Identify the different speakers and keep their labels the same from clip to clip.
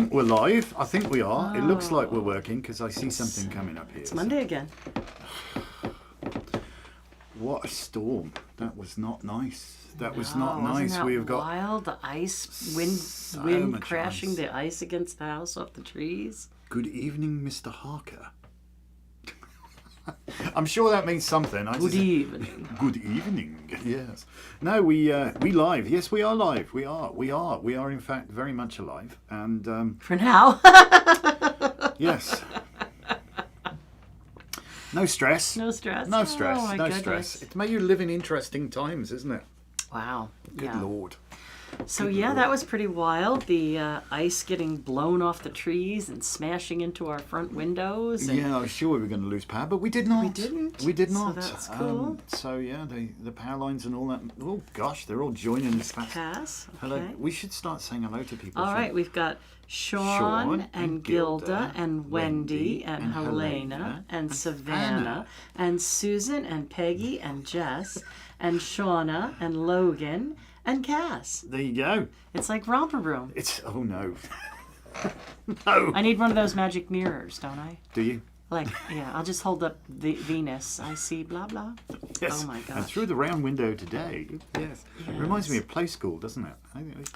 Speaker 1: think we're live. I think we are. It looks like we're working because I see something coming up here.
Speaker 2: It's Monday again.
Speaker 1: What a storm. That was not nice. That was
Speaker 2: No,
Speaker 1: not nice.
Speaker 2: Wasn't that
Speaker 1: We've got
Speaker 2: wild. The ice, wind
Speaker 1: much
Speaker 2: crashing
Speaker 1: ice.
Speaker 2: the ice against the house off the trees.
Speaker 1: good evening, Mr. Harker. I'm sure that means something.
Speaker 2: Good evening.
Speaker 1: Good evening. Yes. No, we live. Yes, we are live. We are in fact very much alive. And
Speaker 2: For now.
Speaker 1: yes. No stress.
Speaker 2: No stress.
Speaker 1: No stress.
Speaker 2: Oh, my
Speaker 1: no
Speaker 2: goodness.
Speaker 1: stress. It's made you live in interesting times, isn't it?
Speaker 2: Wow.
Speaker 1: Good Lord.
Speaker 2: So yeah, that was pretty wild. The ice getting blown off the trees and smashing into our front windows. And
Speaker 1: Yeah, I was sure we were going to lose power, but we did not.
Speaker 2: We didn't.
Speaker 1: We did
Speaker 2: So
Speaker 1: not.
Speaker 2: that's cool.
Speaker 1: So yeah, the power lines and all that. Oh gosh, they're all joining us fast.
Speaker 2: Cass. Okay.
Speaker 1: Hello. We should start saying hello to people.
Speaker 2: All
Speaker 1: shouldn't
Speaker 2: right,
Speaker 1: we?
Speaker 2: we've got Sean
Speaker 1: Sean
Speaker 2: and
Speaker 1: and
Speaker 2: Gilda
Speaker 1: Gilda
Speaker 2: and Wendy and Helena and Savannah and Susan and Peggy and Jess and Shauna and Logan and Cass.
Speaker 1: There you go.
Speaker 2: It's like Romper Room.
Speaker 1: It's oh no, no.
Speaker 2: I need one of those magic mirrors, don't I?
Speaker 1: Do you?
Speaker 2: Like, yeah, I'll just hold up the Venus. I see blah, blah.
Speaker 1: Yes.
Speaker 2: Oh, my
Speaker 1: And
Speaker 2: gosh.
Speaker 1: through the round window today. Yes. It reminds me of play school, doesn't it? I think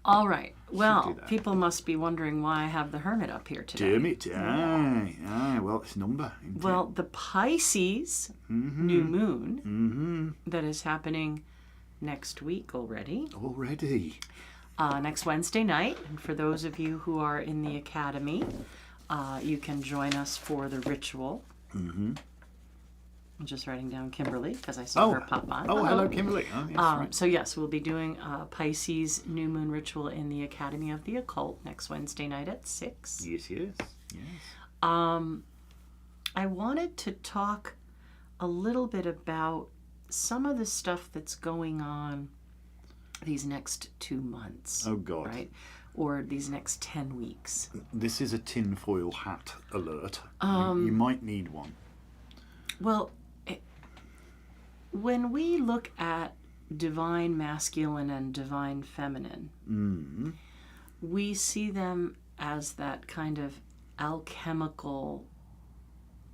Speaker 2: All right. Well,
Speaker 1: do that.
Speaker 2: people must be wondering why I have the Hermit up here today.
Speaker 1: Damn it. Aye. Well, it's number. isn't it?
Speaker 2: Well, the Pisces new moon that is happening next week already,
Speaker 1: Already.
Speaker 2: next Wednesday night. And for those of you who are in the academy, you can join us for the ritual. I'm just writing down Kimberly because I saw her pop on.
Speaker 1: Oh, hello, Kimberly. Oh, yes, right.
Speaker 2: So yes, we'll be doing Pisces new moon ritual in the Academy of the Occult next Wednesday night at 6.
Speaker 1: Yes.
Speaker 2: I wanted to talk a little bit about some of the stuff that's going on these next 2 months.
Speaker 1: Oh, God.
Speaker 2: Right? Or these next 10 weeks.
Speaker 1: This is a tinfoil hat alert. You might need one.
Speaker 2: Well, when we look at divine masculine and divine feminine, we see them as that kind of alchemical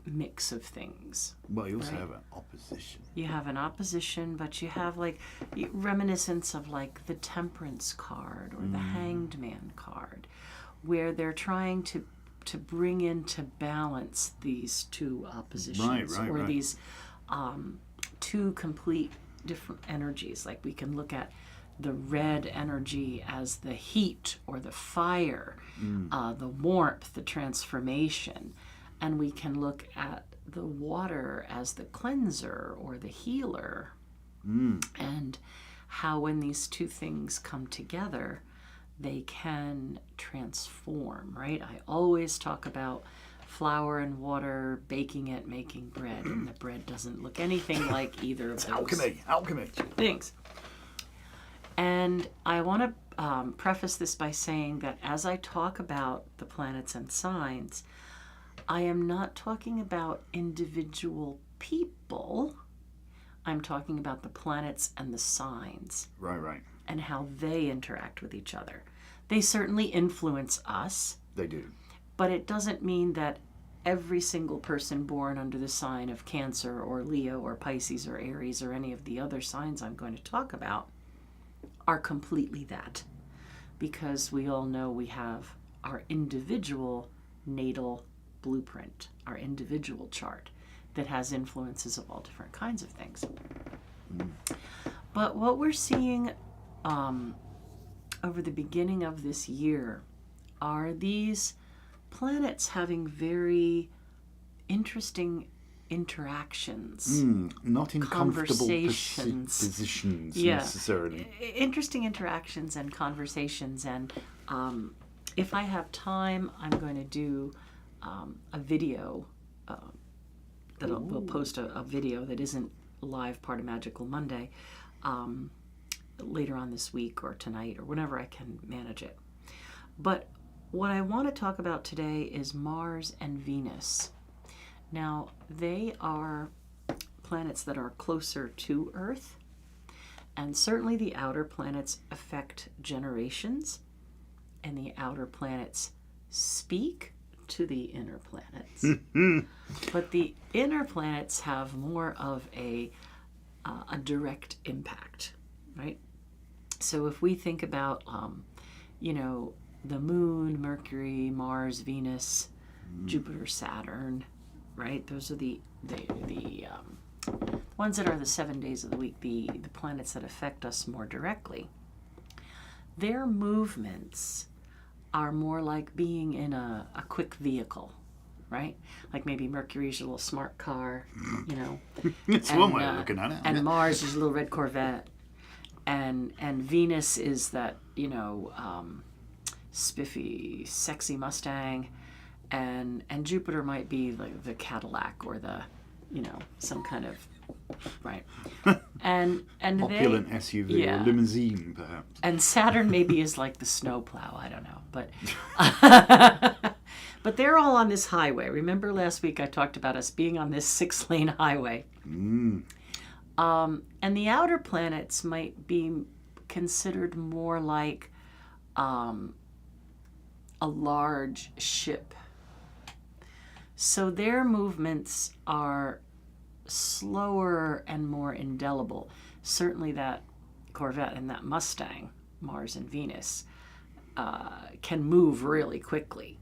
Speaker 2: mix of things.
Speaker 1: Well, you also
Speaker 2: Right.
Speaker 1: have an opposition.
Speaker 2: You have an opposition, but you have like reminiscence of like the Temperance card or the Hanged Man card, where they're trying to bring into balance these two oppositions
Speaker 1: Right.
Speaker 2: these two complete different energies. Like we can look at the red energy as the heat or the fire, the warmth, the transformation. And we can look at the water as the cleanser or the healer. And how when these two things come together, they can transform, right? I always talk about flour and water, baking it, making bread. And the bread doesn't look anything like either of those
Speaker 1: Alchemy.
Speaker 2: things. And I want to preface this by saying that as I talk about the planets and signs, I am not talking about individual people. I'm talking about the planets and the signs
Speaker 1: Right.
Speaker 2: and how they interact with each other. They certainly influence us,
Speaker 1: They do.
Speaker 2: but it doesn't mean that every single person born under the sign of Cancer or Leo or Pisces or Aries or any of the other signs I'm going to talk about are completely that. Because we all know we have our individual natal blueprint, our individual chart that has influences of all different kinds of things. But what we're seeing over the beginning of this year are these planets having very interesting interactions.
Speaker 1: Not in comfortable
Speaker 2: Conversations.
Speaker 1: positions
Speaker 2: Yeah.
Speaker 1: necessarily.
Speaker 2: Interesting interactions and conversations. And if I have time, I'm going to do a video that we'll post a video that isn't live part of Magickal Monday later on this week or tonight or whenever I can manage it. But what I want to talk about today is Mars and Venus. Now, they are planets that are closer to Earth, and certainly the outer planets affect generations. and the outer planets speak to the inner planets. But the inner planets have more of a direct impact, right? So if we think about, the moon, Mercury, Mars, Venus, Jupiter, Saturn, right? Those are the ones that are the 7 days of the week, the planets that affect us more directly. Their movements are more like being in a quick vehicle, right? Like maybe Mercury's a little smart car,
Speaker 1: It's one way of looking at it.
Speaker 2: And Mars is a little red Corvette. And Venus is that, spiffy, sexy Mustang. And Jupiter might be like the Cadillac or the, some kind of, right? And
Speaker 1: Opulent SUV or limousine, perhaps.
Speaker 2: And Saturn maybe is like the snowplow. I don't know, but they're all on this highway. Remember last week I talked about us being on this 6-lane highway. And the outer planets might be considered more like a large ship. So their movements are slower and more indelible. Certainly that Corvette and that Mustang, Mars and Venus, can move really quickly.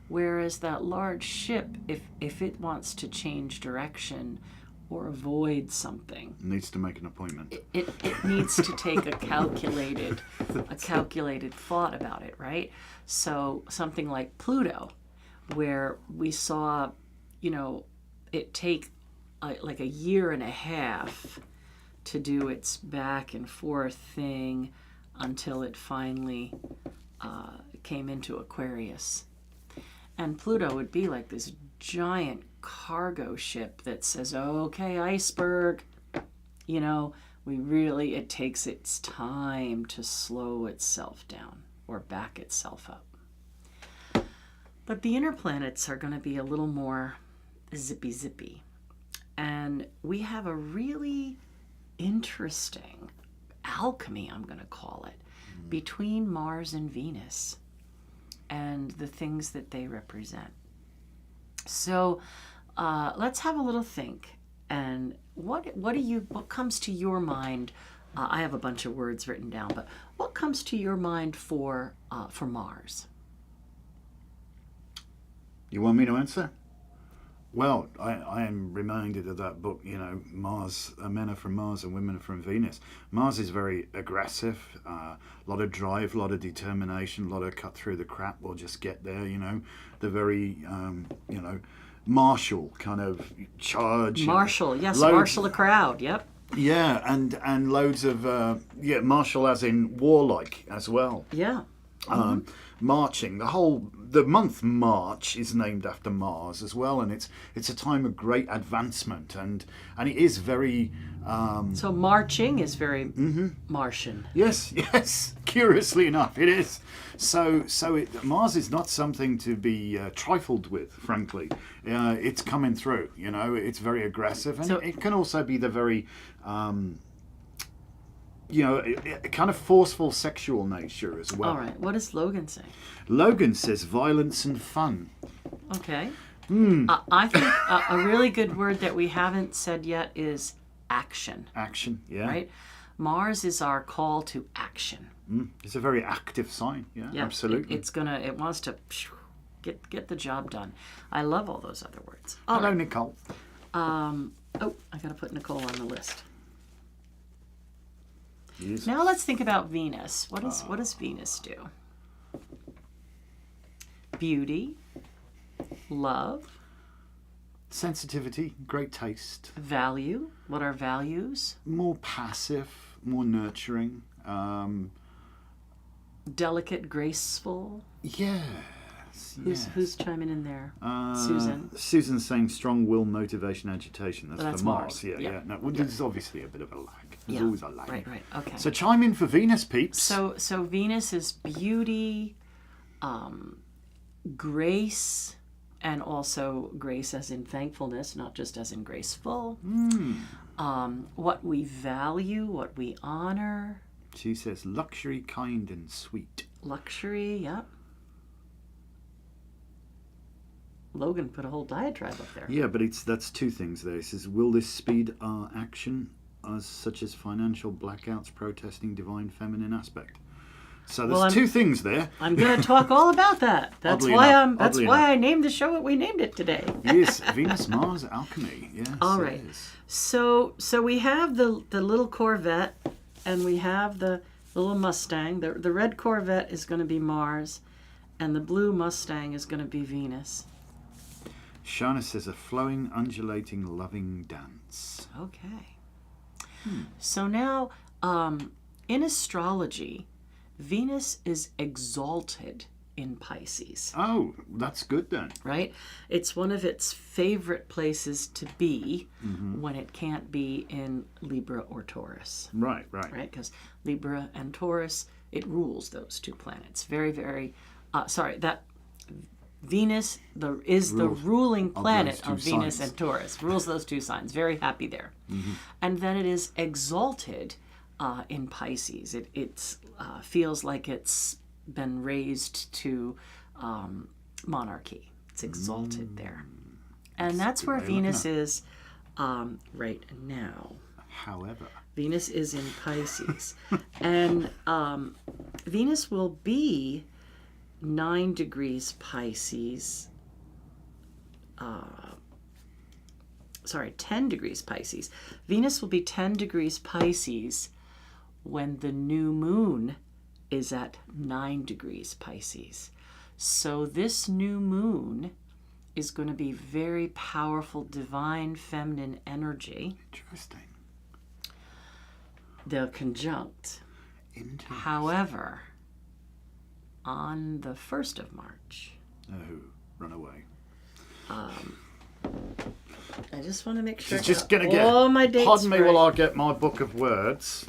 Speaker 2: Whereas that large ship, if it wants to change direction or avoid something,
Speaker 1: needs to make an appointment.
Speaker 2: It needs to take a calculated thought about it, right? So something like Pluto, where we saw, it take like a year and a half to do its back and forth thing until it finally came into Aquarius. And Pluto would be like this giant cargo ship that says, okay, iceberg, it takes its time to slow itself down or back itself up. But the inner planets are going to be a little more zippy. And we have a really interesting alchemy, I'm going to call it, between Mars and Venus and the things that they represent. So let's have a little think. And what comes to your mind? I have a bunch of words written down, but what comes to your mind for Mars?
Speaker 1: You want me to answer? Well, I am reminded of that book, Mars, men are from Mars and women are from Venus. Mars is very aggressive, a lot of drive, a lot of determination, a lot of cut through the crap, we'll just get there, the very, martial kind of charge.
Speaker 2: Martial, yes, martial a crowd, yep.
Speaker 1: Yeah, and loads of, martial as in warlike as well.
Speaker 2: Yeah.
Speaker 1: Marching. The month March is named after Mars as well, and it's a time of great advancement, and it is very.
Speaker 2: So marching is very Martian.
Speaker 1: Yes. Curiously enough, it is. So Mars is not something to be trifled with. Frankly, it's coming through. It's very aggressive, and it can also be the very. A kind of forceful sexual nature as well.
Speaker 2: All right. What does Logan say?
Speaker 1: Logan says violence and fun.
Speaker 2: Okay. I think a really good word that we haven't said yet is action.
Speaker 1: Action, yeah.
Speaker 2: Right? Mars is our call to action.
Speaker 1: It's a very active sign. Yeah, absolutely.
Speaker 2: It wants to get the job done. I love all those other words.
Speaker 1: Hello, Nicole.
Speaker 2: I got to put Nicole on the list.
Speaker 1: Yes.
Speaker 2: Now let's think about Venus. What does Venus do? Beauty, love,
Speaker 1: sensitivity, great taste,
Speaker 2: value. What are values?
Speaker 1: More passive, more nurturing,
Speaker 2: delicate, graceful.
Speaker 1: Yes.
Speaker 2: Who's chiming in there? Susan.
Speaker 1: Susan's saying strong will, motivation, agitation. That's for Mars. Yeah. No, there's obviously a bit of a lag. There's always a lag.
Speaker 2: Right. Okay.
Speaker 1: So chime in for Venus, peeps.
Speaker 2: So Venus is beauty, grace, and also grace as in thankfulness, not just as in graceful. What we value, what we honor.
Speaker 1: She says luxury, kind, and sweet.
Speaker 2: Luxury, yep. Logan put a whole diatribe up there.
Speaker 1: Yeah, but that's two things there. It says, will this speed our action, as such as financial blackouts, protesting divine feminine aspect? So there's two things there.
Speaker 2: I'm going to talk all about that. That's why I named the show what we named it today.
Speaker 1: Yes, Venus, Mars, alchemy. Yes.
Speaker 2: All right. So we have the little Corvette, and we have the little Mustang. The red Corvette is going to be Mars, and the blue Mustang is going to be Venus.
Speaker 1: Shana says, a flowing, undulating, loving dance.
Speaker 2: Okay. So now, in astrology, Venus is exalted in Pisces.
Speaker 1: Oh, that's good then.
Speaker 2: Right? It's one of its favorite places to be when it can't be in Libra or Taurus.
Speaker 1: Right.
Speaker 2: Right? Because Libra and Taurus, it rules those two planets. Very, very, that Venus is the ruling planet of Venus
Speaker 1: signs.
Speaker 2: and Taurus. Rules those two signs. Very happy there. And then it is exalted in Pisces. It feels like it's been raised to monarchy. It's exalted there. And that's where Venus is right now.
Speaker 1: However,
Speaker 2: Venus is in Pisces. And Venus will be 9 degrees Pisces. 10 degrees Pisces. Venus will be 10 degrees Pisces when the new moon is at 9 degrees Pisces. So this new moon is going to be very powerful, divine, feminine energy.
Speaker 1: interesting.
Speaker 2: They'll conjunct. However, on the 1st of March.
Speaker 1: Oh, run away.
Speaker 2: I just want to make sure
Speaker 1: She's just going to get
Speaker 2: all my dates
Speaker 1: pardon me
Speaker 2: right.
Speaker 1: while I get my book of words.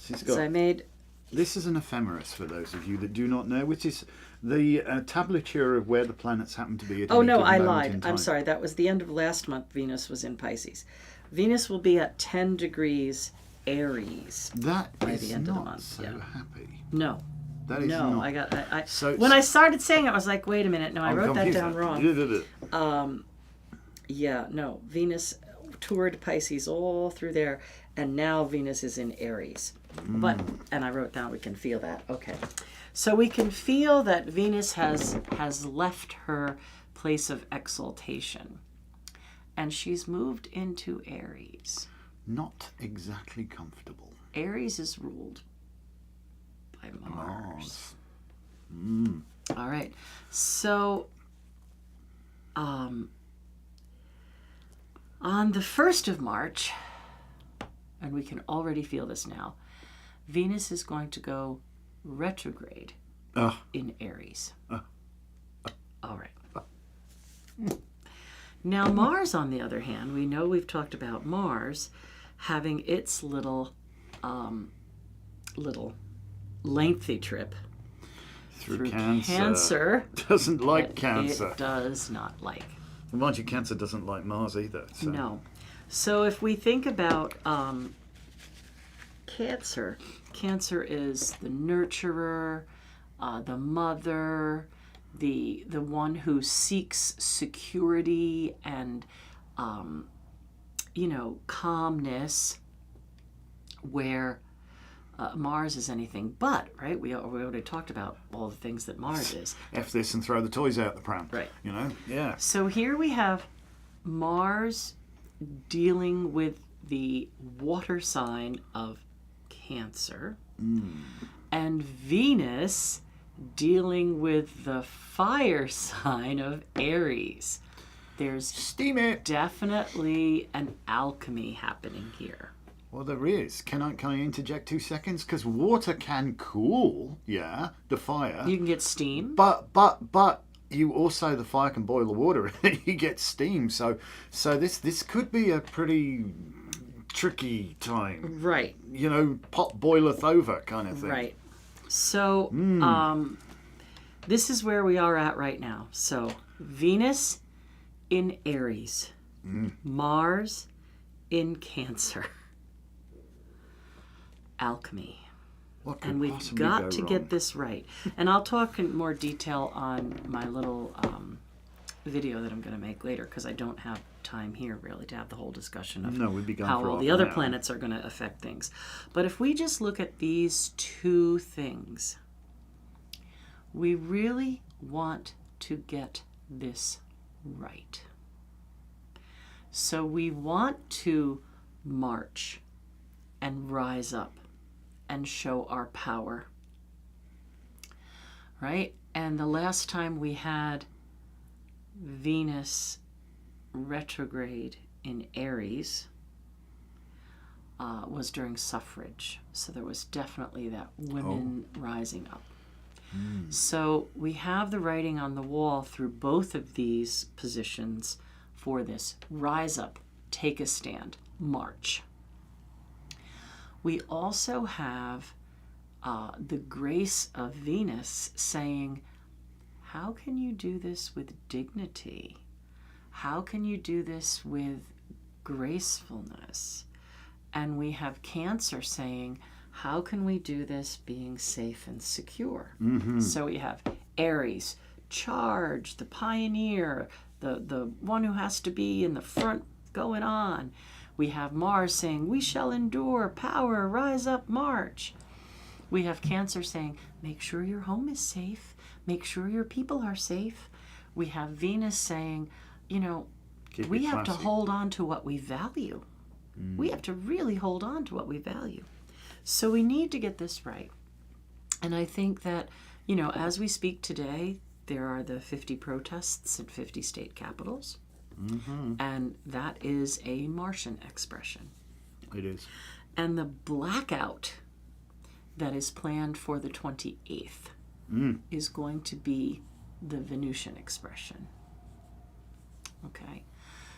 Speaker 1: She's got.
Speaker 2: So I made.
Speaker 1: This is an ephemeris for those of you that do not know, which is the tablature of where the planets happen to be at
Speaker 2: Oh
Speaker 1: any
Speaker 2: no,
Speaker 1: given
Speaker 2: I
Speaker 1: moment
Speaker 2: lied.
Speaker 1: in time.
Speaker 2: I'm sorry. That was the end of last month. Venus was in Pisces. Venus will be at 10 degrees Aries.
Speaker 1: That
Speaker 2: by
Speaker 1: is
Speaker 2: the end of the
Speaker 1: not
Speaker 2: month.
Speaker 1: so
Speaker 2: Yeah.
Speaker 1: happy.
Speaker 2: No.
Speaker 1: That is
Speaker 2: No,
Speaker 1: not.
Speaker 2: when I started saying it, I was like, wait a minute. No, I
Speaker 1: I'm
Speaker 2: wrote that
Speaker 1: confused
Speaker 2: down
Speaker 1: now.
Speaker 2: wrong. Yeah, no. Venus toured Pisces all through there, and now Venus is in Aries. And I wrote down, we can feel that. Okay. So we can feel that Venus has left her place of exaltation, and she's moved into Aries.
Speaker 1: Not exactly comfortable.
Speaker 2: Aries is ruled by Mars. All right. So, on the 1st of March, and we can already feel this now, Venus is going to go retrograde in Aries. All right. Now, Mars, on the other hand, we know we've talked about Mars having its little lengthy trip through Cancer.
Speaker 1: Doesn't like Cancer.
Speaker 2: It does not like.
Speaker 1: Well, mind you, Cancer doesn't like Mars either. So.
Speaker 2: No. So if we think about Cancer, Cancer is the nurturer, the mother, the one who seeks security and calmness, where Mars is anything but, right? We already talked about all the things that Mars is.
Speaker 1: F this and throw the toys out the pram.
Speaker 2: Right.
Speaker 1: Yeah.
Speaker 2: So here we have Mars dealing with the water sign of Cancer, and Venus dealing with the fire sign of Aries. There's
Speaker 1: Steam it.
Speaker 2: definitely an alchemy happening here.
Speaker 1: Well, there is. Can I interject 2 seconds? Because water can cool, the fire.
Speaker 2: You can get steam.
Speaker 1: But you also, the fire can boil the water and you get steam. So this could be a pretty tricky time.
Speaker 2: Right.
Speaker 1: Pot boileth over kind of thing.
Speaker 2: Right. So this is where we are at right now. So Venus in Aries, Mars in Cancer. Alchemy.
Speaker 1: What could
Speaker 2: And we've
Speaker 1: possibly
Speaker 2: got
Speaker 1: go
Speaker 2: to
Speaker 1: wrong?
Speaker 2: get this right. And I'll talk in more detail on my little video that I'm going to make later, because I don't have time here really to have the whole discussion of
Speaker 1: No, we'd be gone
Speaker 2: how
Speaker 1: for
Speaker 2: all
Speaker 1: half
Speaker 2: the
Speaker 1: an
Speaker 2: other
Speaker 1: hour.
Speaker 2: planets are going to affect things. But if we just look at these two things, we really want to get this right. So we want to march and rise up and show our power, right? And the last time we had Venus retrograde in Aries was during suffrage. So there was definitely that women rising up. So we have the writing on the wall through both of these positions for this: rise up, take a stand, march. We also have the grace of Venus saying, how can you do this with dignity? How can you do this with gracefulness? And we have Cancer saying, how can we do this being safe and secure? So we have Aries, charge, the pioneer, the one who has to be in the front going on. We have Mars saying, we shall endure, power, rise up, march. We have Cancer saying, make sure your home is safe, make sure your people are safe. We have Venus saying, you know, we have to hold on to what we value. We have to really hold on to what we value. So we need to get this right. And I think that, you know, as we speak today, there are the 50 protests in 50 state capitals. And that is a Martian expression.
Speaker 1: It is.
Speaker 2: And the blackout that is planned for the 28th is going to be the Venusian expression. Okay.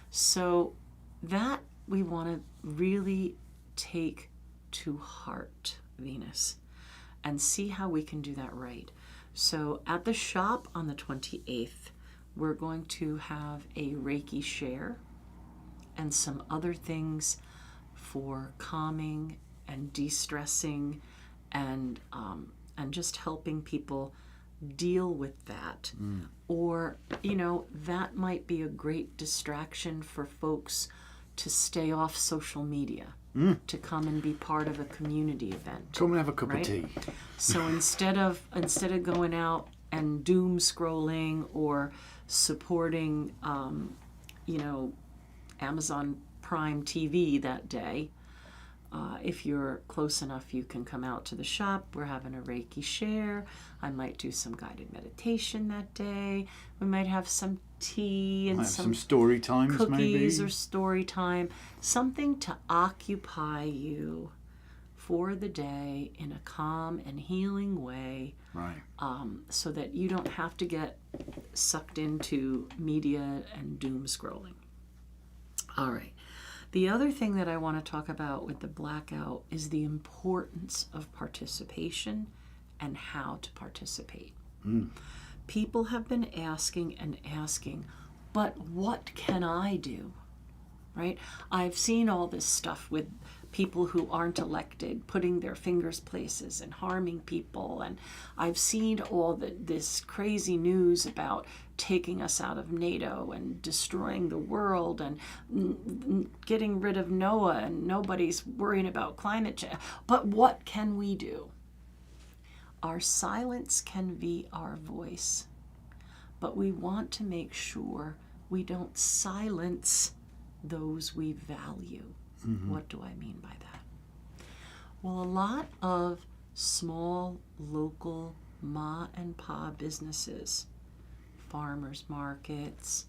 Speaker 2: So that we want to really take to heart, Venus, and see how we can do that right. So at the shop on the 28th, we're going to have a Reiki share and some other things for calming and de-stressing and just helping people deal with that. Or, you know, that might be a great distraction for folks to stay off social media, to come and be part of a community event.
Speaker 1: Come and have a cup
Speaker 2: right?
Speaker 1: of tea.
Speaker 2: So instead of going out and doom scrolling or supporting, you know, Amazon Prime TV that day, if you're close enough, you can come out to the shop. We're having a Reiki share. I might do some guided meditation that day. We might have some tea and
Speaker 1: Have
Speaker 2: some
Speaker 1: some story times,
Speaker 2: cookies
Speaker 1: maybe.
Speaker 2: or story time. Something to occupy you for the day in a calm and healing way,
Speaker 1: Right.
Speaker 2: so that you don't have to get sucked into media and doom scrolling. All right. The other thing that I want to talk about with the blackout is the importance of participation and how to participate. People have been asking and asking, but what can I do? Right? I've seen all this stuff with people who aren't elected putting their fingers places and harming people, and I've seen all this crazy news about taking us out of NATO and destroying the world and getting rid of NOAA, and nobody's worrying about climate change. But what can we do? Our silence can be our voice, but we want to make sure we don't silence those we value. What do I mean by that? Well, a lot of small local ma and pa businesses, farmers markets,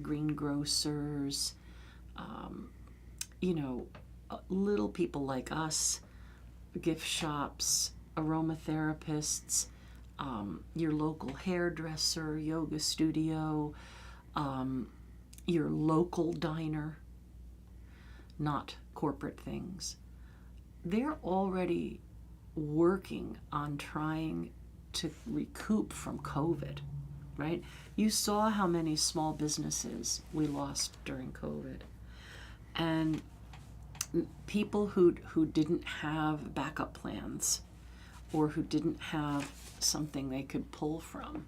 Speaker 2: greengrocers, you know, little people like us, gift shops, aromatherapists, your local hairdresser, yoga studio, your local diner, not corporate things. They're already working on trying to recoup from COVID, right? You saw how many small businesses we lost during COVID. And people who didn't have backup plans or who didn't have something they could pull from.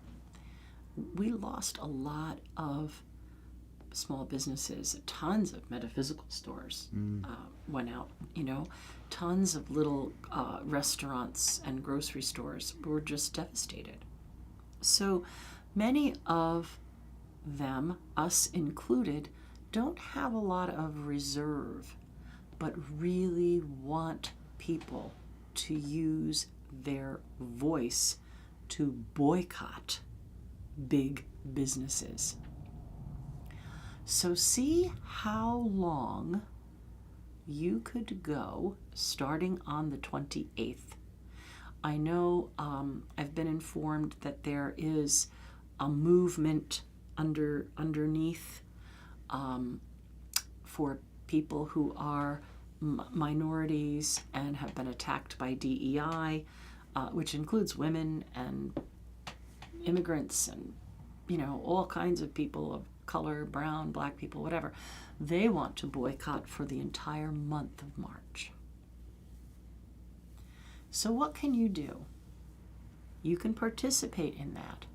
Speaker 2: We lost a lot of small businesses. Tons of metaphysical stores went out, tons of little restaurants and grocery stores were just devastated. So many of them, us included, don't have a lot of reserve, but really want people to use their voice to boycott big businesses. So see how long you could go starting on the 28th. I know I've been informed that there is a movement underneath for people who are minorities and have been attacked by DEI, which includes women and immigrants and all kinds of people of color, brown, black people, whatever. They want to boycott for the entire month of March. So what can you do? You can participate in that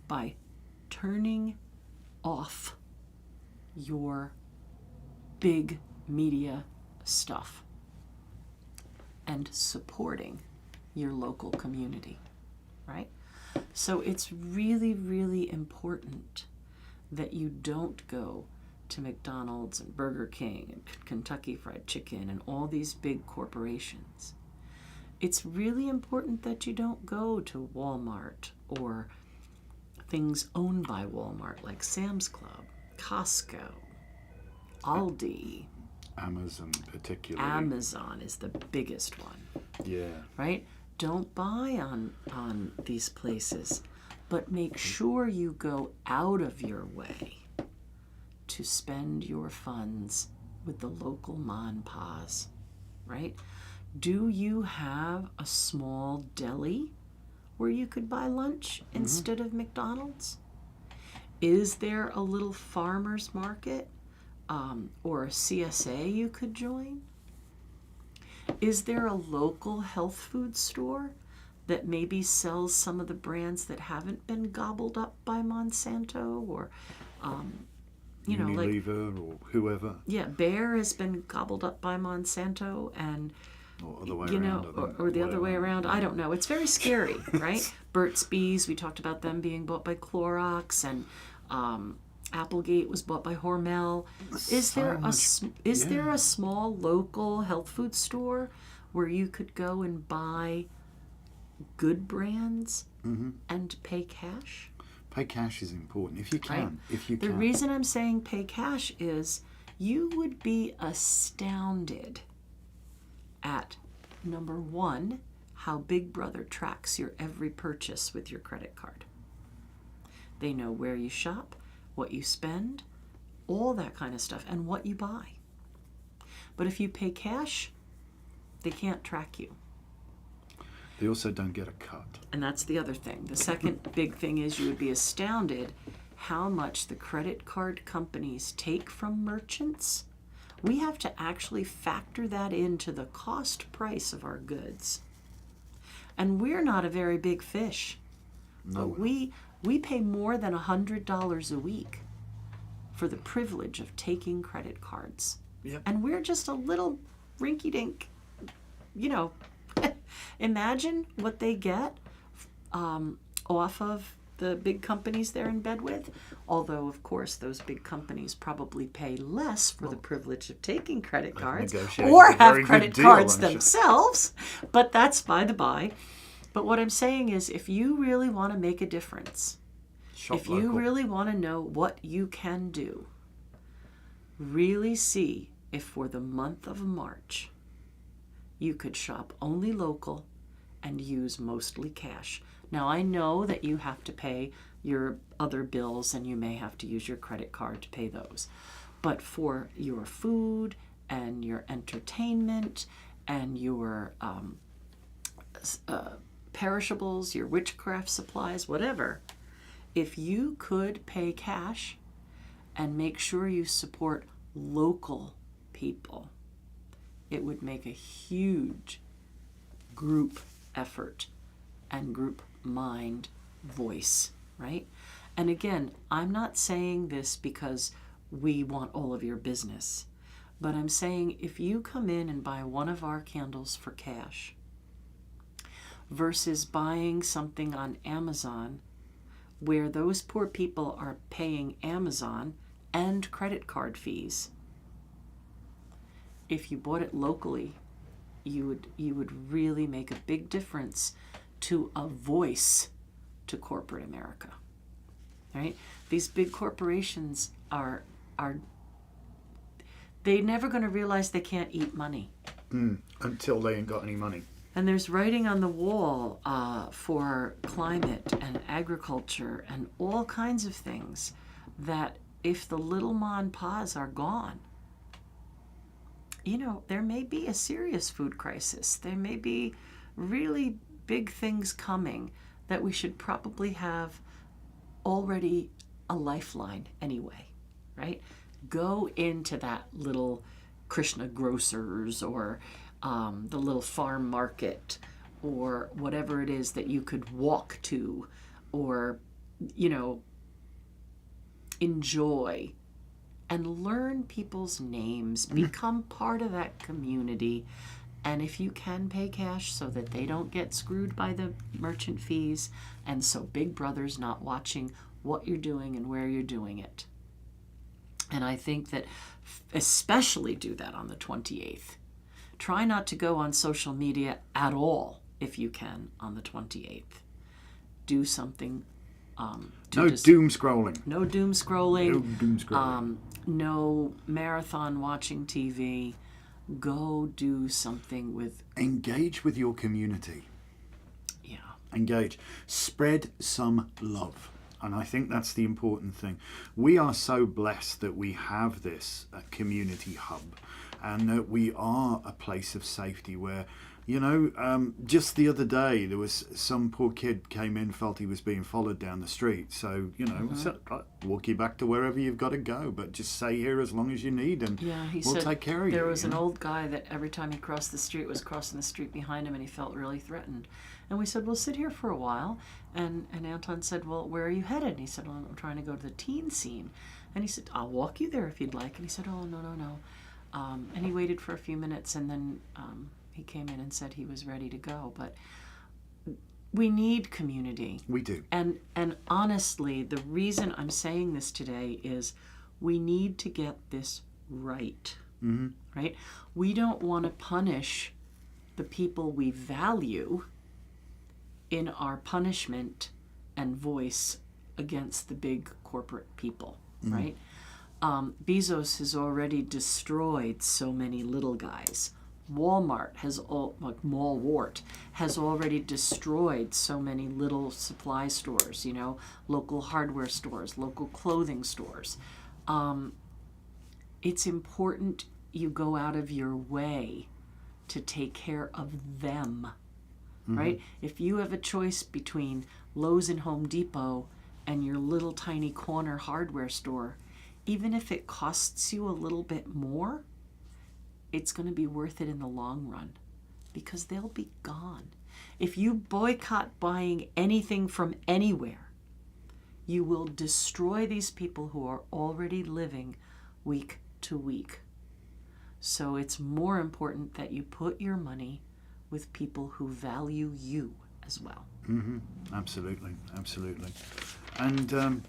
Speaker 2: by turning off your big media stuff and supporting your local community, right? So it's really, really important that you don't go to McDonald's and Burger King and Kentucky Fried Chicken and all these big corporations. It's really important that you don't go to Walmart or things owned by Walmart like Sam's Club, Costco, Aldi.
Speaker 1: Amazon particularly.
Speaker 2: Amazon is the biggest one.
Speaker 1: Yeah.
Speaker 2: Right? Don't buy on these places, but make sure you go out of your way to spend your funds with the local ma and pas, right? Do you have a small deli where you could buy lunch instead of McDonald's? Is there a little farmer's market or a CSA you could join? Is there a local health food store that maybe sells some of the brands that haven't been gobbled up by Monsanto or,
Speaker 1: Unilever or whoever?
Speaker 2: Yeah, Bayer has been gobbled up by Monsanto and,
Speaker 1: or other way around.
Speaker 2: Or the other way around. I don't know. It's very scary, right? Burt's Bees, we talked about them being bought by Clorox, and Applegate was bought by Hormel. Is there a small local health food store where you could go and buy good brands and pay cash?
Speaker 1: Pay cash is important if you can.
Speaker 2: Right.
Speaker 1: If you
Speaker 2: The
Speaker 1: can.
Speaker 2: reason I'm saying pay cash is you would be astounded at, number one, how Big Brother tracks your every purchase with your credit card. They know where you shop, what you spend, all that kind of stuff, and what you buy. But if you pay cash, they can't track you.
Speaker 1: They also don't get a cut.
Speaker 2: And that's the other thing. The second big thing is you would be astounded how much the credit card companies take from merchants. We have to actually factor that into the cost price of our goods. And we're not a very big fish.
Speaker 1: No.
Speaker 2: But we pay more than $100 a week for the privilege of taking credit cards.
Speaker 1: Yep.
Speaker 2: And we're just a little rinky-dink, Imagine what they get off of the big companies they're in bed with. Although, of course, those big companies probably pay less for the privilege of taking credit cards or have credit cards themselves. But that's by the by. But what I'm saying is, if you really want to make a difference, if you really want to know what you can do, really see if for the month of March you could shop only local and use mostly cash. Now, I know that you have to pay your other bills and you may have to use your credit card to pay those. But for your food and your entertainment and your perishables, your witchcraft supplies, whatever, if you could pay cash and make sure you support local people, it would make a huge group effort and group mind voice, right? And again, I'm not saying this because we want all of your business, but I'm saying if you come in and buy one of our candles for cash versus buying something on Amazon where those poor people are paying Amazon and credit card fees, if you bought it locally, you would really make a big difference to a voice to corporate America, right? These big corporations are they're never going to realize they can't eat money
Speaker 1: until they ain't got any money.
Speaker 2: And there's writing on the wall for climate and agriculture and all kinds of things that if the little ma and pas are gone, you know, there may be a serious food crisis. There may be really big things coming that we should probably have already a lifeline anyway, right? Go into that little Krishna grocers or the little farm market or whatever it is that you could walk to or, you know, enjoy and learn people's names, become part of that community. And if you can pay cash so that they don't get screwed by the merchant fees and so Big Brother's not watching what you're doing and where you're doing it. And I think that especially do that on the 28th. Try not to go on social media at all if you can on the 28th. Do something.
Speaker 1: No doom scrolling.
Speaker 2: No doom scrolling.
Speaker 1: No doom scrolling.
Speaker 2: No marathon watching TV. Go do something with...
Speaker 1: Engage with your community.
Speaker 2: Yeah.
Speaker 1: Engage. Spread some love. And I think that's the important thing. We are so blessed that we have this community hub and that we are a place of safety where, you know, just the other day there was some poor kid came in, felt he was being followed down the street. So, you know, walk you back to wherever you've got to go, but just stay here as long as you need and we'll take care of you.
Speaker 2: There was an old guy that every time he crossed the street was crossing the street behind him and he felt really threatened. And we said, well, sit here for a while. And Anton said, well, where are you headed? And he said, well, I'm trying to go to the teen scene. And he said, I'll walk you there if you'd like. And he said, oh, no. And he waited for a few minutes and then he came in and said he was ready to go. But we need community.
Speaker 1: We do.
Speaker 2: And honestly, the reason I'm saying this today is we need to get this right.
Speaker 1: Mm-hmm.
Speaker 2: Right? We don't want to punish the people we value in our punishment and voice against the big corporate people, right? Bezos has already destroyed so many little guys. Walmart Mallwart has already destroyed so many little supply stores, you know, local hardware stores, local clothing stores. It's important you go out of your way to take care of them. Right? If you have a choice between Lowe's and Home Depot and your little tiny corner hardware store, even if it costs you a little bit more, it's going to be worth it in the long run because they'll be gone. If you boycott buying anything from anywhere, you will destroy these people who are already living week to week. So it's more important that you put your money with people who value you as well.
Speaker 1: Mm-hmm. Absolutely. And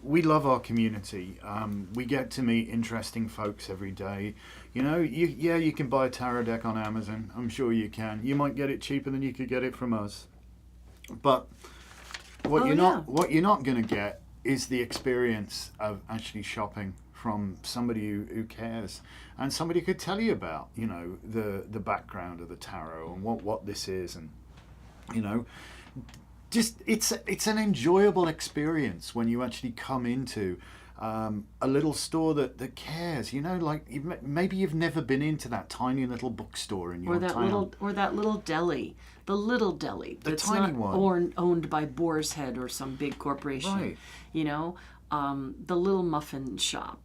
Speaker 1: we love our community. We get to meet interesting folks every day. You know, you can buy a tarot deck on Amazon. I'm sure you can. You might get it cheaper than you could get it from us. But what you're not going to get is the experience of actually shopping from somebody who cares and somebody could tell you about, you know, the background of the tarot and what this is, and you know, just it's an enjoyable experience when you actually come into a little store that cares, you know, like maybe you've never been into that tiny little bookstore in your town.
Speaker 2: Or that little deli, the little deli that's
Speaker 1: tiny
Speaker 2: not
Speaker 1: one.
Speaker 2: Owned by Boar's Head or some big corporation,
Speaker 1: Right.
Speaker 2: You know, the little muffin shop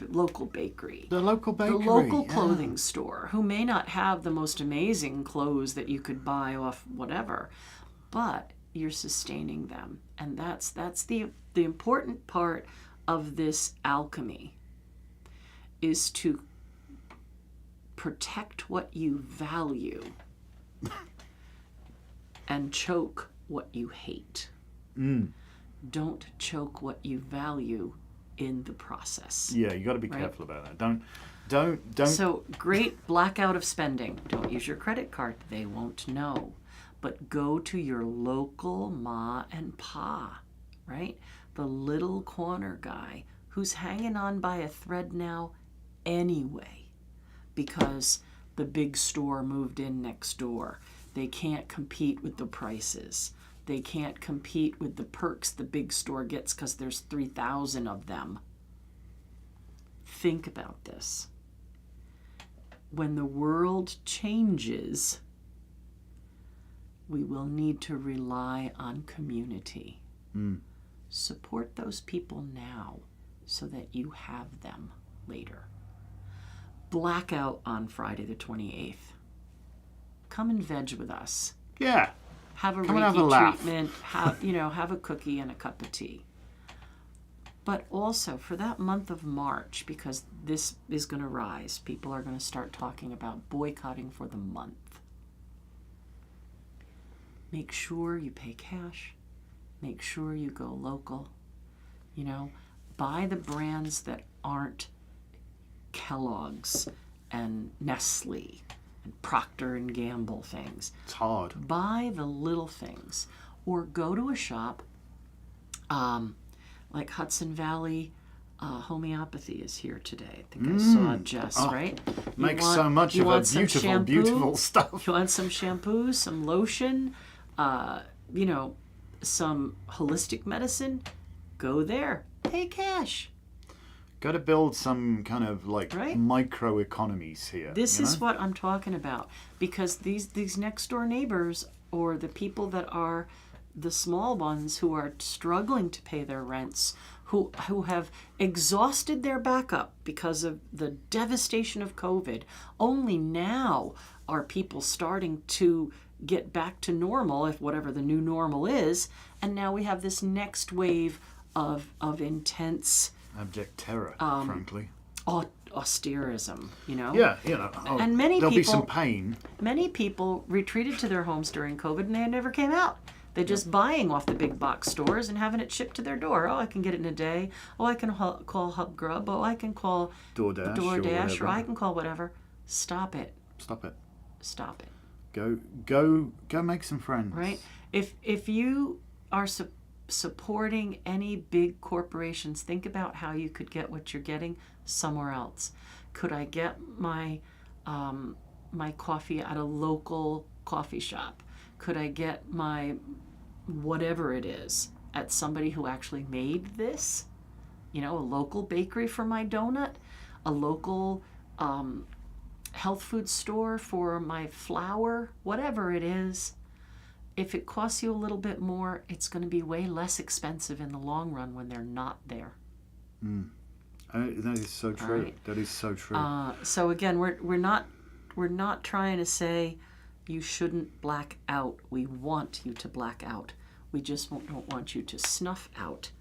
Speaker 2: local bakery,
Speaker 1: The local bakery.
Speaker 2: the local
Speaker 1: yeah.
Speaker 2: clothing store, who may not have the most amazing clothes that you could buy off whatever, but you're sustaining them. And that's the important part of this alchemy, is to protect what you value and choke what you hate. Don't choke what you value in the process.
Speaker 1: Yeah, you got to be careful about that. Don't.
Speaker 2: So, great blackout of spending. Don't use your credit card. They won't know. But go to your local ma and pa, right? The little corner guy who's hanging on by a thread now anyway, because the big store moved in next door. They can't compete with the prices. They can't compete with the perks the big store gets because there's 3,000 of them. Think about this. When the world changes, we will need to rely on community. Support those people now so that you have them later. Blackout on Friday the 28th. Come and veg with us.
Speaker 1: Yeah.
Speaker 2: Have a
Speaker 1: Come and have a
Speaker 2: Reiki
Speaker 1: laugh.
Speaker 2: treatment, have a cookie and a cup of tea. But also for that month of March, because this is going to rise, people are going to start talking about boycotting for the month. Make sure you pay cash. Make sure you go local. Buy the brands that aren't Kellogg's and Nestle and Procter and Gamble things.
Speaker 1: It's hard.
Speaker 2: Buy the little things, or go to a shop like Hudson Valley Homeopathy is here today. I think I saw Jess, right?
Speaker 1: Makes so much of a
Speaker 2: some
Speaker 1: beautiful,
Speaker 2: shampoo?
Speaker 1: beautiful stuff.
Speaker 2: You want some shampoo, some lotion, some holistic medicine? Go there. Pay cash.
Speaker 1: Got to build some kind of
Speaker 2: Right?
Speaker 1: micro economies here.
Speaker 2: This is what I'm talking about, because these next door neighbors, or the people that are the small ones who are struggling to pay their rents, who have exhausted their backup because of the devastation of COVID, only now are people starting to get back to normal, if whatever the new normal is, and now we have this next wave of intense
Speaker 1: abject terror, frankly.
Speaker 2: austerism,
Speaker 1: Yeah,
Speaker 2: And many
Speaker 1: there'll be
Speaker 2: people-
Speaker 1: some pain.
Speaker 2: Many people retreated to their homes during COVID and they never came out. They're just buying off the big box stores and having it shipped to their door. Oh, I can get it in a day. Oh, I can call HubGrub. Oh, I can call
Speaker 1: DoorDash or
Speaker 2: DoorDash, or
Speaker 1: whatever.
Speaker 2: I can call whatever. Stop it.
Speaker 1: Stop it.
Speaker 2: Stop it.
Speaker 1: Go make some friends.
Speaker 2: Right? If you are supporting any big corporations, think about how you could get what you're getting somewhere else. Could I get my my coffee at a local coffee shop? Could I get my whatever it is at somebody who actually made this? A local bakery for my donut, a local health food store for my flour, whatever it is. If it costs you a little bit more, it's going to be way less expensive in the long run when they're not there.
Speaker 1: That is so true.
Speaker 2: Right.
Speaker 1: That is so true.
Speaker 2: So again, we're not trying to say you shouldn't black out. We want you to black out. We just don't want you to snuff out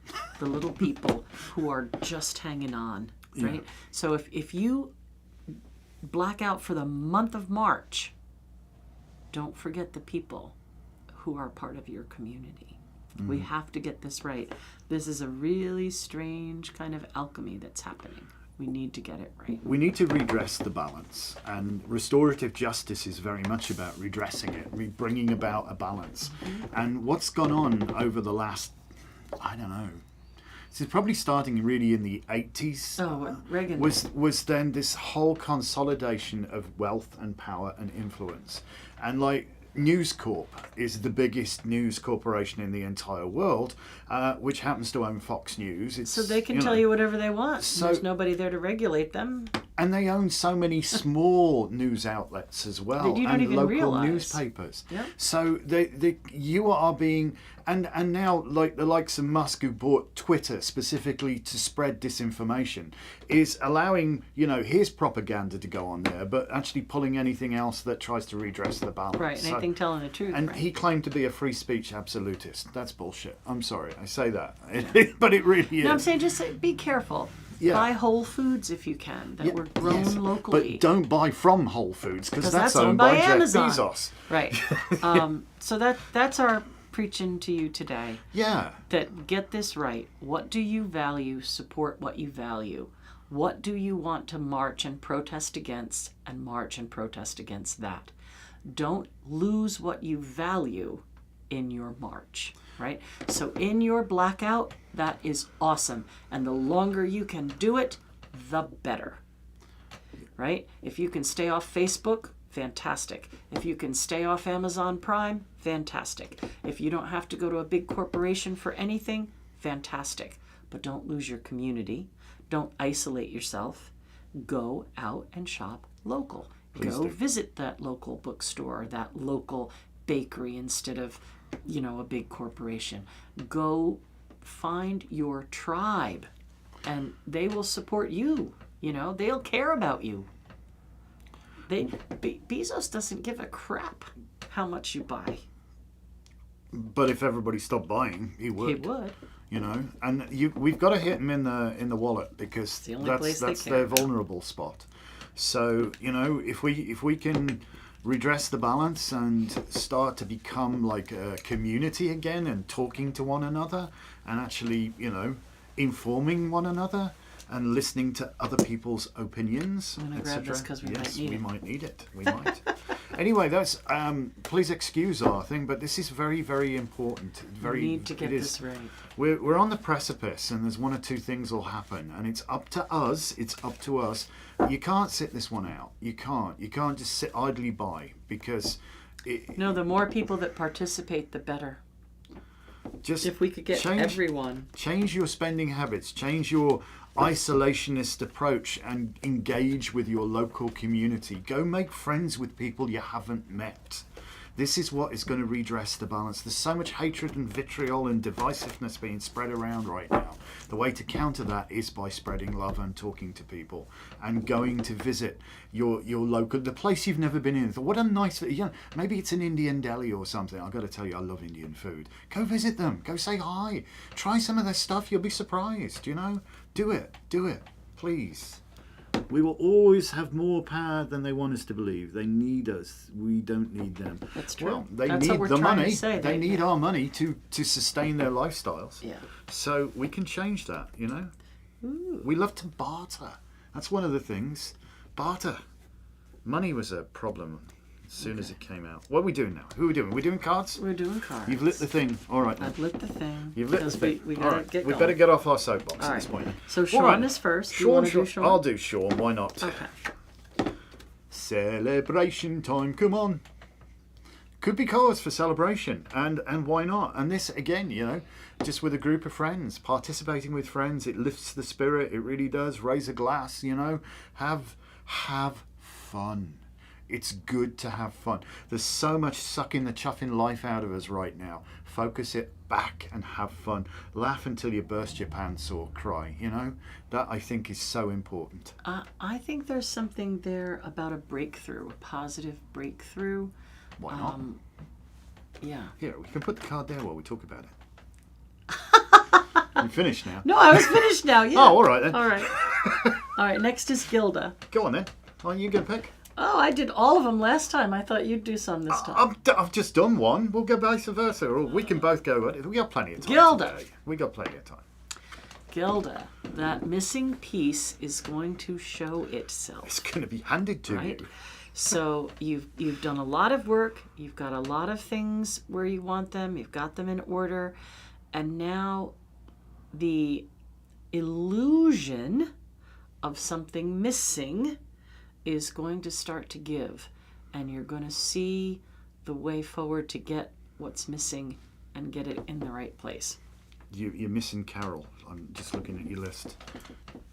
Speaker 2: the little people who are just hanging on, right?
Speaker 1: Yeah.
Speaker 2: So if you black out for the month of March, don't forget the people who are part of your community. We have to get this right. This is a really strange kind of alchemy that's happening. We need to get it right.
Speaker 1: We need to redress the balance, and restorative justice is very much about redressing it, bringing about a balance. And what's gone on over the last, I don't know, this is probably starting really in the 80s.
Speaker 2: Oh, Reagan.
Speaker 1: Was then this whole consolidation of wealth and power and influence. And News Corp is the biggest news corporation in the entire world, which happens to own Fox News.
Speaker 2: So they can tell you whatever they want.
Speaker 1: So-
Speaker 2: There's nobody there to regulate them.
Speaker 1: And they own so many small news outlets as well,
Speaker 2: That you don't
Speaker 1: and
Speaker 2: even
Speaker 1: local
Speaker 2: realize.
Speaker 1: newspapers.
Speaker 2: Yep.
Speaker 1: So you are being, and now like the likes of Musk, who bought Twitter specifically to spread disinformation, is allowing his propaganda to go on there, but actually pulling anything else that tries to redress the balance.
Speaker 2: Right, anything telling the truth.
Speaker 1: And
Speaker 2: right.
Speaker 1: he claimed to be a free speech absolutist. That's bullshit. I'm sorry, I say that, but it really is.
Speaker 2: No, I'm saying just be careful.
Speaker 1: Yeah.
Speaker 2: Buy Whole Foods if you can, that were grown
Speaker 1: Yes,
Speaker 2: locally.
Speaker 1: but don't buy from Whole Foods because that's
Speaker 2: owned
Speaker 1: owned
Speaker 2: by
Speaker 1: by Jeff
Speaker 2: Amazon.
Speaker 1: Bezos.
Speaker 2: Right. So that's our preaching to you today.
Speaker 1: Yeah.
Speaker 2: That get this right. What do you value? Support what you value. What do you want to march and protest against? And march and protest against that. Don't lose what you value in your march. Right? So in your blackout, that is awesome. And the longer you can do it, the better. Right? If you can stay off Facebook, fantastic. If you can stay off Amazon Prime, fantastic. If you don't have to go to a big corporation for anything, fantastic. But don't lose your community. Don't isolate yourself. Go out and shop local.
Speaker 1: Please
Speaker 2: Go
Speaker 1: do.
Speaker 2: visit that local bookstore or that local bakery instead of a big corporation. Go find your tribe and they will support you. They'll care about you. Bezos doesn't give a crap how much you buy.
Speaker 1: But if everybody stopped buying, he would.
Speaker 2: He would.
Speaker 1: And we've got to hit him in the wallet because
Speaker 2: the only place
Speaker 1: that's
Speaker 2: they
Speaker 1: their
Speaker 2: care about.
Speaker 1: vulnerable spot. So if we can redress the balance and start to become like a community again and talking to one another and actually informing one another and listening to other people's opinions,
Speaker 2: I'm gonna grab this
Speaker 1: etc.
Speaker 2: 'cause we
Speaker 1: Yes,
Speaker 2: might need
Speaker 1: we
Speaker 2: it.
Speaker 1: might need it. We might. Anyway, that's please excuse our thing, but this is very, very important. Very,
Speaker 2: We need to get
Speaker 1: it is.
Speaker 2: this right.
Speaker 1: We're on the precipice, and there's one or two things will happen, and it's up to us. It's up to us. You can't sit this one out. You can't. You can't just sit idly by because.
Speaker 2: No, the more people that participate, the better.
Speaker 1: Just
Speaker 2: If we could get everyone.
Speaker 1: change your spending habits, change your isolationist approach, and engage with your local community. Go make friends with people you haven't met. This is what is going to redress the balance. There's so much hatred and vitriol and divisiveness being spread around right now. The way to counter that is by spreading love and talking to people and going to visit your local, the place you've never been in. What a nice, maybe it's an Indian deli or something. I've got to tell you, I love Indian food. Go visit them. Go say hi. Try some of their stuff. You'll be surprised, Do it. Do it. Please. We will always have more power than they want us to believe. They need us. We don't need them.
Speaker 2: That's true.
Speaker 1: Well, they
Speaker 2: That's what
Speaker 1: need
Speaker 2: we're
Speaker 1: the
Speaker 2: trying to
Speaker 1: money.
Speaker 2: say.
Speaker 1: They need our money to sustain their lifestyles.
Speaker 2: Yeah.
Speaker 1: So we can change that,
Speaker 2: Ooh.
Speaker 1: We love to barter. That's one of the things. Barter. Money was a problem as soon as it came out. What are we doing now? Who are we doing? We're doing cards?
Speaker 2: We're doing cards.
Speaker 1: You've lit the thing. All right then.
Speaker 2: I've lit the thing.
Speaker 1: You've lit the
Speaker 2: because
Speaker 1: thing.
Speaker 2: We
Speaker 1: All
Speaker 2: gotta
Speaker 1: right.
Speaker 2: get
Speaker 1: We
Speaker 2: going.
Speaker 1: better get off our soapbox
Speaker 2: All
Speaker 1: at this
Speaker 2: right.
Speaker 1: point.
Speaker 2: So
Speaker 1: All
Speaker 2: Sean
Speaker 1: right.
Speaker 2: is first. Do you wanna do Sean?
Speaker 1: I'll do Sean. Why not?
Speaker 2: Okay.
Speaker 1: Celebration time. Come on. Could be cause for celebration, and why not? And this again, just with a group of friends, participating with friends, it lifts the spirit. It really does. Raise a glass, have fun. It's good to have fun. There's so much sucking the chuffing life out of us right now. Focus it back and have fun. Laugh until you burst your pants or cry. That I think is so important.
Speaker 2: I think there's something there about a breakthrough, a positive breakthrough.
Speaker 1: Why not?
Speaker 2: Yeah.
Speaker 1: Here, we can put the card there while we talk about it. You finished now?
Speaker 2: No, I was finished now. Yeah.
Speaker 1: Oh, all right then.
Speaker 2: All right. All right. Next is Gilda.
Speaker 1: Go on then. Oh, you can pick.
Speaker 2: Oh, I did all of them last time. I thought you'd do some this time.
Speaker 1: I've just done one. We'll go vice versa, or we can both go. We got plenty of time.
Speaker 2: Gilda.
Speaker 1: Today. We got plenty of time.
Speaker 2: Gilda, that missing piece is going to show itself.
Speaker 1: It's going to be handed to
Speaker 2: Right.
Speaker 1: you.
Speaker 2: So you've done a lot of work. You've got a lot of things where you want them. You've got them in order. And now the illusion of something missing is going to start to give. And you're going to see the way forward to get what's missing and get it in the right place.
Speaker 1: You're missing Carol. I'm just looking at your list.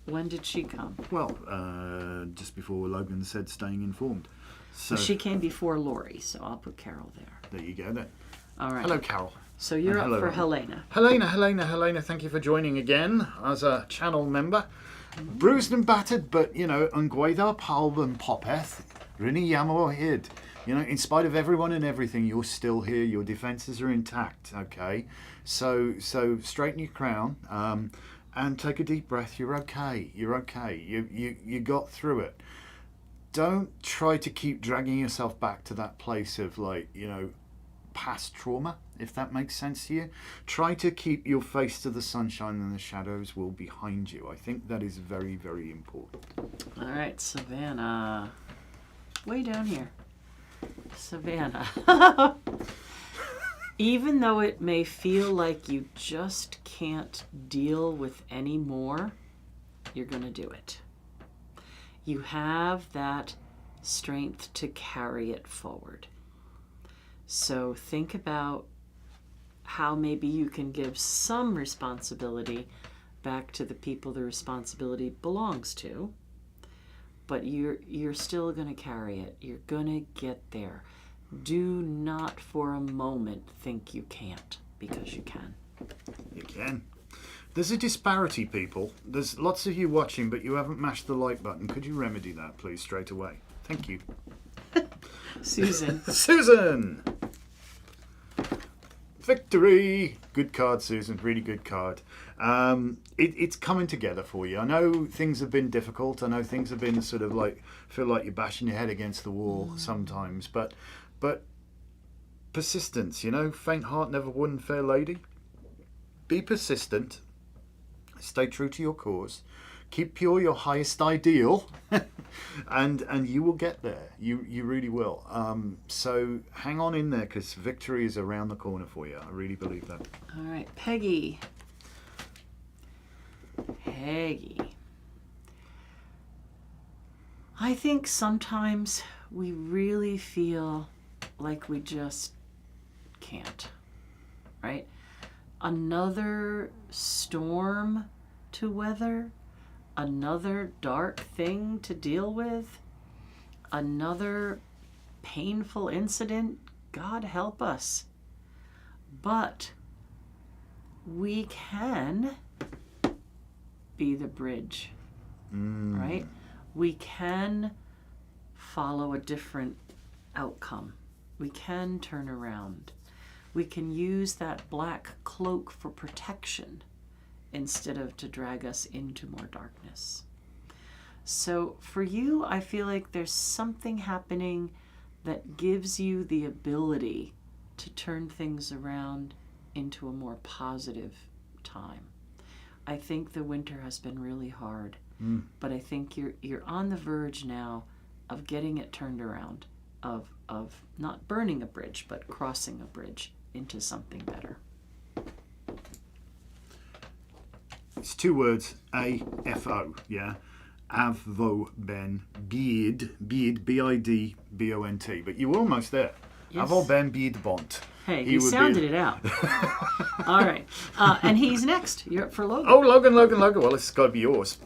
Speaker 2: When did she come?
Speaker 1: Well, just before Logan said staying informed. So
Speaker 2: Well, she came before Lori, so I'll put Carol there.
Speaker 1: there you go then.
Speaker 2: All right.
Speaker 1: Hello, Carol.
Speaker 2: So you're
Speaker 1: And
Speaker 2: up for
Speaker 1: hello.
Speaker 2: Helena.
Speaker 1: Thank you for joining again as a channel member. Bruised and battered, but, ungwaedda pawb yn popeth, rini yam o hyd. In spite of everyone and everything, you're still here. Your defences are intact, okay? So straighten your crown and take a deep breath. You're okay. You got through it. Don't try to keep dragging yourself back to that place of, past trauma, if that makes sense to you. Try to keep your face to the sunshine and the shadows will be behind you. I think that is very, very important.
Speaker 2: All right, Savannah. Way down here. Savannah. Even though it may feel like you just can't deal with any more, you're going to do it. You have that strength to carry it forward. So think about how maybe you can give some responsibility back to the people the responsibility belongs to, but you're still going to carry it. You're going to get there. Do not for a moment think you can't, because you can.
Speaker 1: You can. There's a disparity, people. There's lots of you watching, but you haven't mashed the like button. Could you remedy that, please, straight away? Thank you.
Speaker 2: Susan.
Speaker 1: Susan! Victory! Good card, Susan. Really good card. It's coming together for you. I know things have been difficult. I know things have been sort of feel like you're bashing your head against the wall sometimes. But persistence, faint heart never won, fair lady. Be persistent. Stay true to your cause. Keep pure your highest ideal, and you will get there. You really will. So hang on in there, because victory is around the corner for you. I really believe that.
Speaker 2: All right, Peggy. I think sometimes we really feel like we just can't, right? Another storm to weather, another dark thing to deal with, another painful incident. God help us. But we can be the bridge, right? We can follow a different outcome. We can turn around. We can use that black cloak for protection instead of to drag us into more darkness. So for you, I feel like there's something happening that gives you the ability to turn things around into a more positive time. I think the winter has been really hard, but I think you're on the verge now of getting it turned around, of not burning a bridge, but crossing a bridge into something better.
Speaker 1: It's two words, A-F-O, yeah? Avo ben byd, B-I-D-B-O-N-T. But you were almost there.
Speaker 2: Yes.
Speaker 1: Avo ben byd bont.
Speaker 2: Hey, you sounded it out. All right. And he's next. You're up for Logan.
Speaker 1: Oh, Logan. Well, it's got to be yours.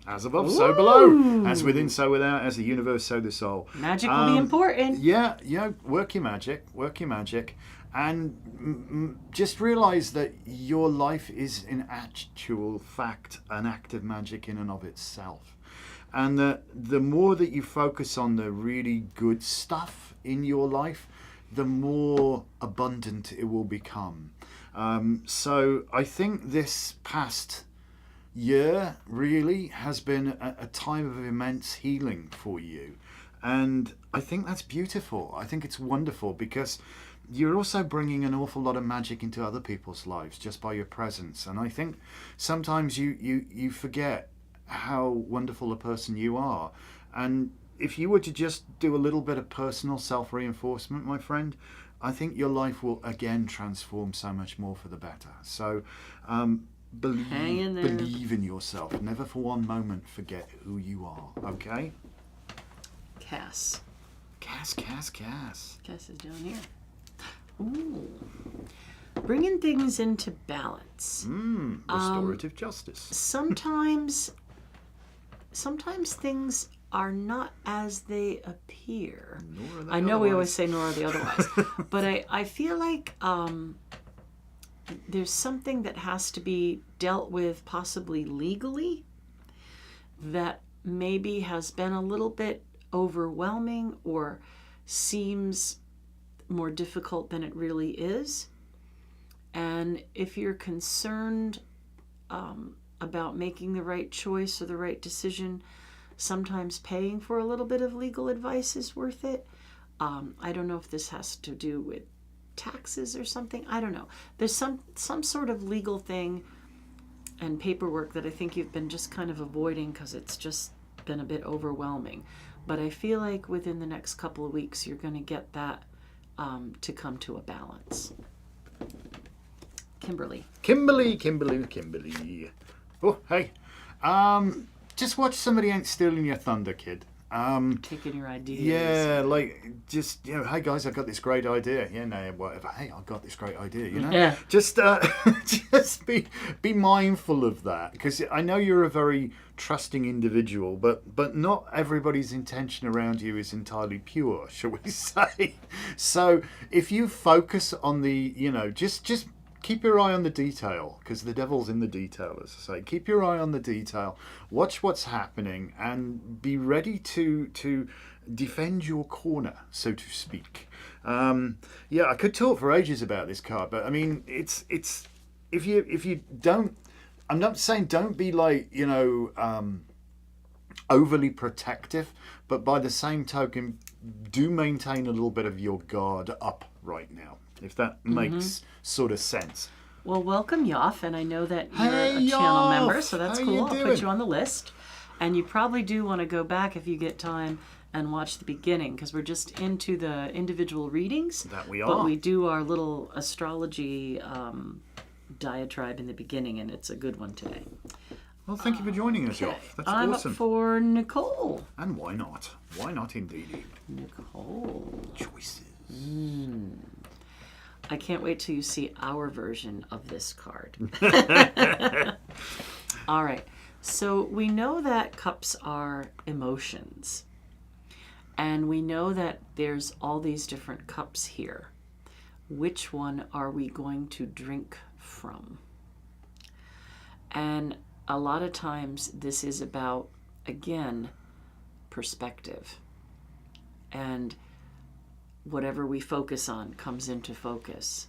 Speaker 1: As above, so below. As within, so without. As the universe, so the soul.
Speaker 2: Magic will be important.
Speaker 1: Yeah, work your magic. And just realise that your life is in actual fact an act of magic in and of itself. And that the more that you focus on the really good stuff in your life, the more abundant it will become. So I think this past year really has been a time of immense healing for you. And I think that's beautiful. I think it's wonderful, because you're also bringing an awful lot of magic into other people's lives just by your presence. And I think sometimes you forget how wonderful a person you are. And if you were to just do a little bit of personal self-reinforcement, my friend, I think your life will again transform so much more for the better. So believe in yourself. Never for one moment forget who you are, okay?
Speaker 2: Cass.
Speaker 1: Cass.
Speaker 2: Cass is down here. Ooh. bringing things into balance.
Speaker 1: Restorative justice.
Speaker 2: Sometimes things are not as they appear.
Speaker 1: Nor are they
Speaker 2: I know we always
Speaker 1: otherwise.
Speaker 2: say nor are they otherwise, but I feel like there's something that has to be dealt with possibly legally that maybe has been a little bit overwhelming or seems more difficult than it really is. And if you're concerned about making the right choice or the right decision, sometimes paying for a little bit of legal advice is worth it. I don't know if this has to do with taxes or something. I don't know. There's some sort of legal thing and paperwork that I think you've been just kind of avoiding because it's just been a bit overwhelming. But I feel like within the next couple of weeks, you're going to get that to come to a balance. Kimberly.
Speaker 1: Oh, hey. Just watch Somebody Ain't Stealing Your Thunder, kid.
Speaker 2: Taking your ideas.
Speaker 1: Yeah, like, just, hey guys, I've got this great idea. Yeah, no, whatever. Hey, I've got this great idea,
Speaker 2: Yeah.
Speaker 1: Just just be mindful of that, because I know you're a very trusting individual, but not everybody's intention around you is entirely pure, shall we say. So if you focus on the, just keep your eye on the detail, because the devil's in the detail, as I say. Keep your eye on the detail, watch what's happening, and be ready to defend your corner, so to speak. I could talk for ages about this card, but I mean, it's if you don't, I'm not saying don't be like, overly protective, but by the same token, do maintain a little bit of your guard up right now, if that makes sort of sense.
Speaker 2: Well, welcome, Yoff, and I know that you're
Speaker 1: Hey,
Speaker 2: a channel
Speaker 1: Yoff!
Speaker 2: member, so that's
Speaker 1: How
Speaker 2: cool.
Speaker 1: you
Speaker 2: I'll put
Speaker 1: doing?
Speaker 2: you on the list. And you probably do want to go back if you get time and watch the beginning, because we're just into the individual readings.
Speaker 1: That we
Speaker 2: But
Speaker 1: are.
Speaker 2: we do our little astrology diatribe in the beginning, and it's a good one today.
Speaker 1: Well, thank you for joining us,
Speaker 2: Okay.
Speaker 1: Yoff. That's
Speaker 2: I'm
Speaker 1: awesome.
Speaker 2: up for Nicole.
Speaker 1: And why not? Why not, indeed?
Speaker 2: Nicole.
Speaker 1: Choices.
Speaker 2: I can't wait till you see our version of this card. All right. So we know that cups are emotions. And we know that there's all these different cups here. Which one are we going to drink from? And a lot of times this is about, again, perspective. And whatever we focus on comes into focus.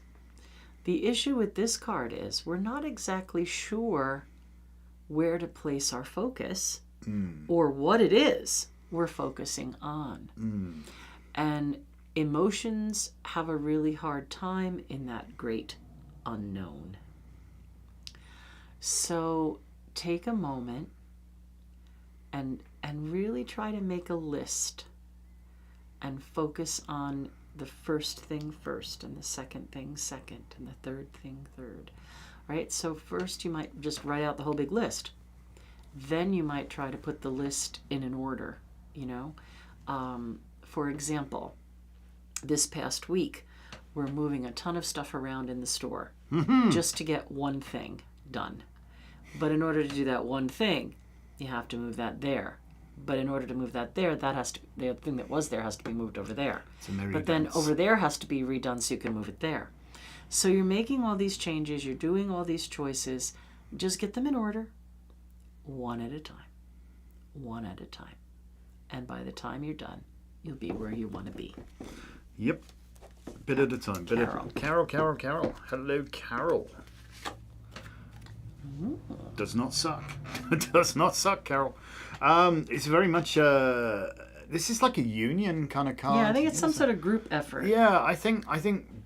Speaker 2: The issue with this card is we're not exactly sure where to place our focus or what it is we're focusing on. And emotions have a really hard time in that great unknown. So take a moment and really try to make a list and focus on the first thing first, and the second thing second, and the third thing third. Right? So first you might just write out the whole big list. Then you might try to put the list in an order, For example, this past week, we're moving a ton of stuff around in the store just to get one thing done. But in order to do that one thing, you have to move that there. But in order to move that there, the thing that was there has to be moved over there. But then over there has to be redone so you can move it there. So you're making all these changes, you're doing all these choices. Just get them in order, one at a time. One at a time. And by the time you're done, you'll be where you want to be.
Speaker 1: Yep. Bit at a time. Carol. Hello, Carol. Does not suck. Does not suck, Carol. It's very much this is like a union kind of card.
Speaker 2: Yeah, I think it's some sort of group effort.
Speaker 1: Yeah, I think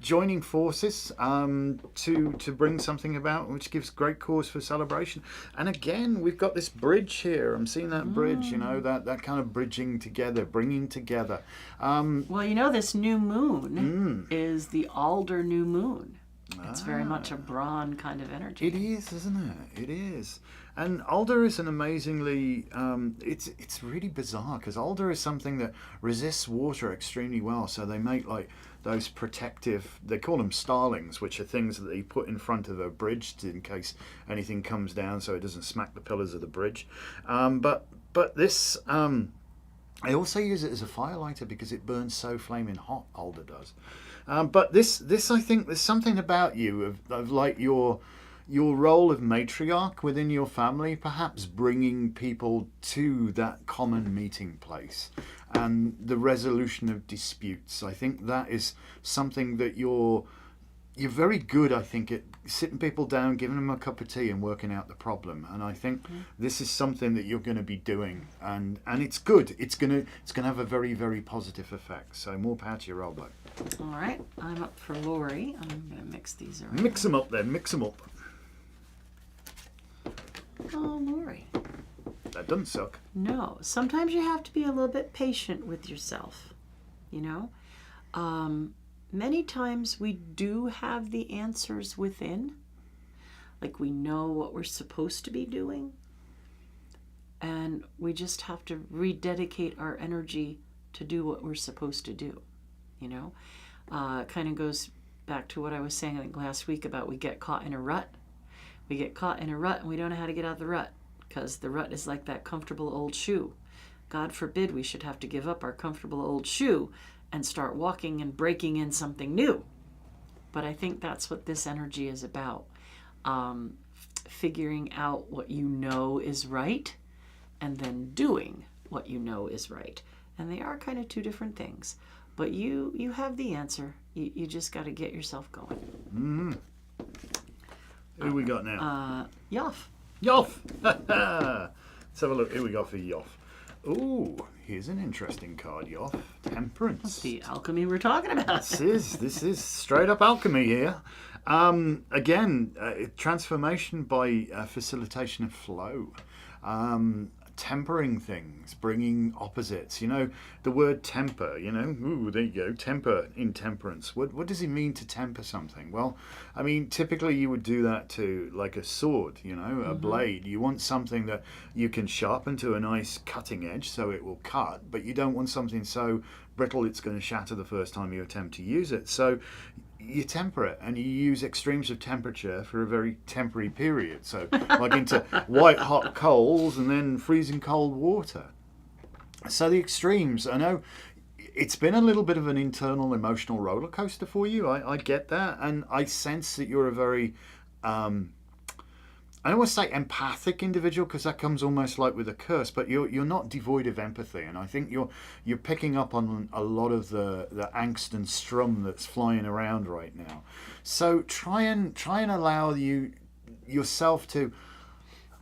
Speaker 1: joining forces to bring something about, which gives great cause for celebration. And again, we've got this bridge here. I'm seeing that bridge, that kind of bridging together, bringing together.
Speaker 2: Well, this new moon is the alder new moon. It's very much a Brawn kind of energy.
Speaker 1: It is, isn't it? It is. And alder is an amazingly, it's really bizarre, because alder is something that resists water extremely well. So they make like those protective, they call them starlings, which are things that you put in front of a bridge in case anything comes down so it doesn't smack the pillars of the bridge. But this, I also use it as a firelighter because it burns so flaming hot, alder does. But this I think there's something about you of like your role of matriarch within your family, perhaps bringing people to that common meeting place and the resolution of disputes. I think that is something that you're very good, I think, at sitting people down, giving them a cup of tea and working out the problem. And I think this is something that you're going to be doing, and it's good. It's going to have a very, very positive effect. So more power to your role, bloke.
Speaker 2: All right, I'm up for Lori. I'm going to mix these around.
Speaker 1: Mix them up then, mix them up.
Speaker 2: Oh, Lori.
Speaker 1: That doesn't suck.
Speaker 2: No, sometimes you have to be a little bit patient with yourself, you know? Many times we do have the answers within, like we know what we're supposed to be doing, and we just have to rededicate our energy to do what we're supposed to do, you know? It kind of goes back to what I was saying, I think, last week about we get caught in a rut. We get caught in a rut and we don't know how to get out of the rut, because the rut is like that comfortable old shoe. God forbid we should have to give up our comfortable old shoe and start walking and breaking in something new. But I think that's what this energy is about. Figuring out what you know is right and then doing what you know is right. And they are kind of two different things. But you have the answer. You just got to get yourself going.
Speaker 1: Mm-hmm. Who we got now?
Speaker 2: Yoff.
Speaker 1: Yoff! Let's have a look. Who we got for Yoff? Ooh, here's an interesting card, Yoff. Temperance.
Speaker 2: That's the alchemy we're talking about.
Speaker 1: This is straight up alchemy here. Again, transformation by facilitation of flow. Tempering things, bringing opposites. You know, the word temper, you know, ooh, there you go, temper in temperance. What does it mean to temper something? Well, I mean, typically you would do that to like a sword, you know, a blade. You want something that you can sharpen to a nice cutting edge so it will cut, but you don't want something so brittle it's going to shatter the first time you attempt to use it. So you temper it, and you use extremes of temperature for a very temporary period. So like into white hot coals and then freezing cold water. So the extremes, I know it's been a little bit of an internal emotional roller coaster for you. I get that, and I sense that you're a very I don't want to say empathic individual, because that comes almost like with a curse, but you're not devoid of empathy, and I think you're picking up on a lot of the angst and strum that's flying around right now. So try and allow yourself to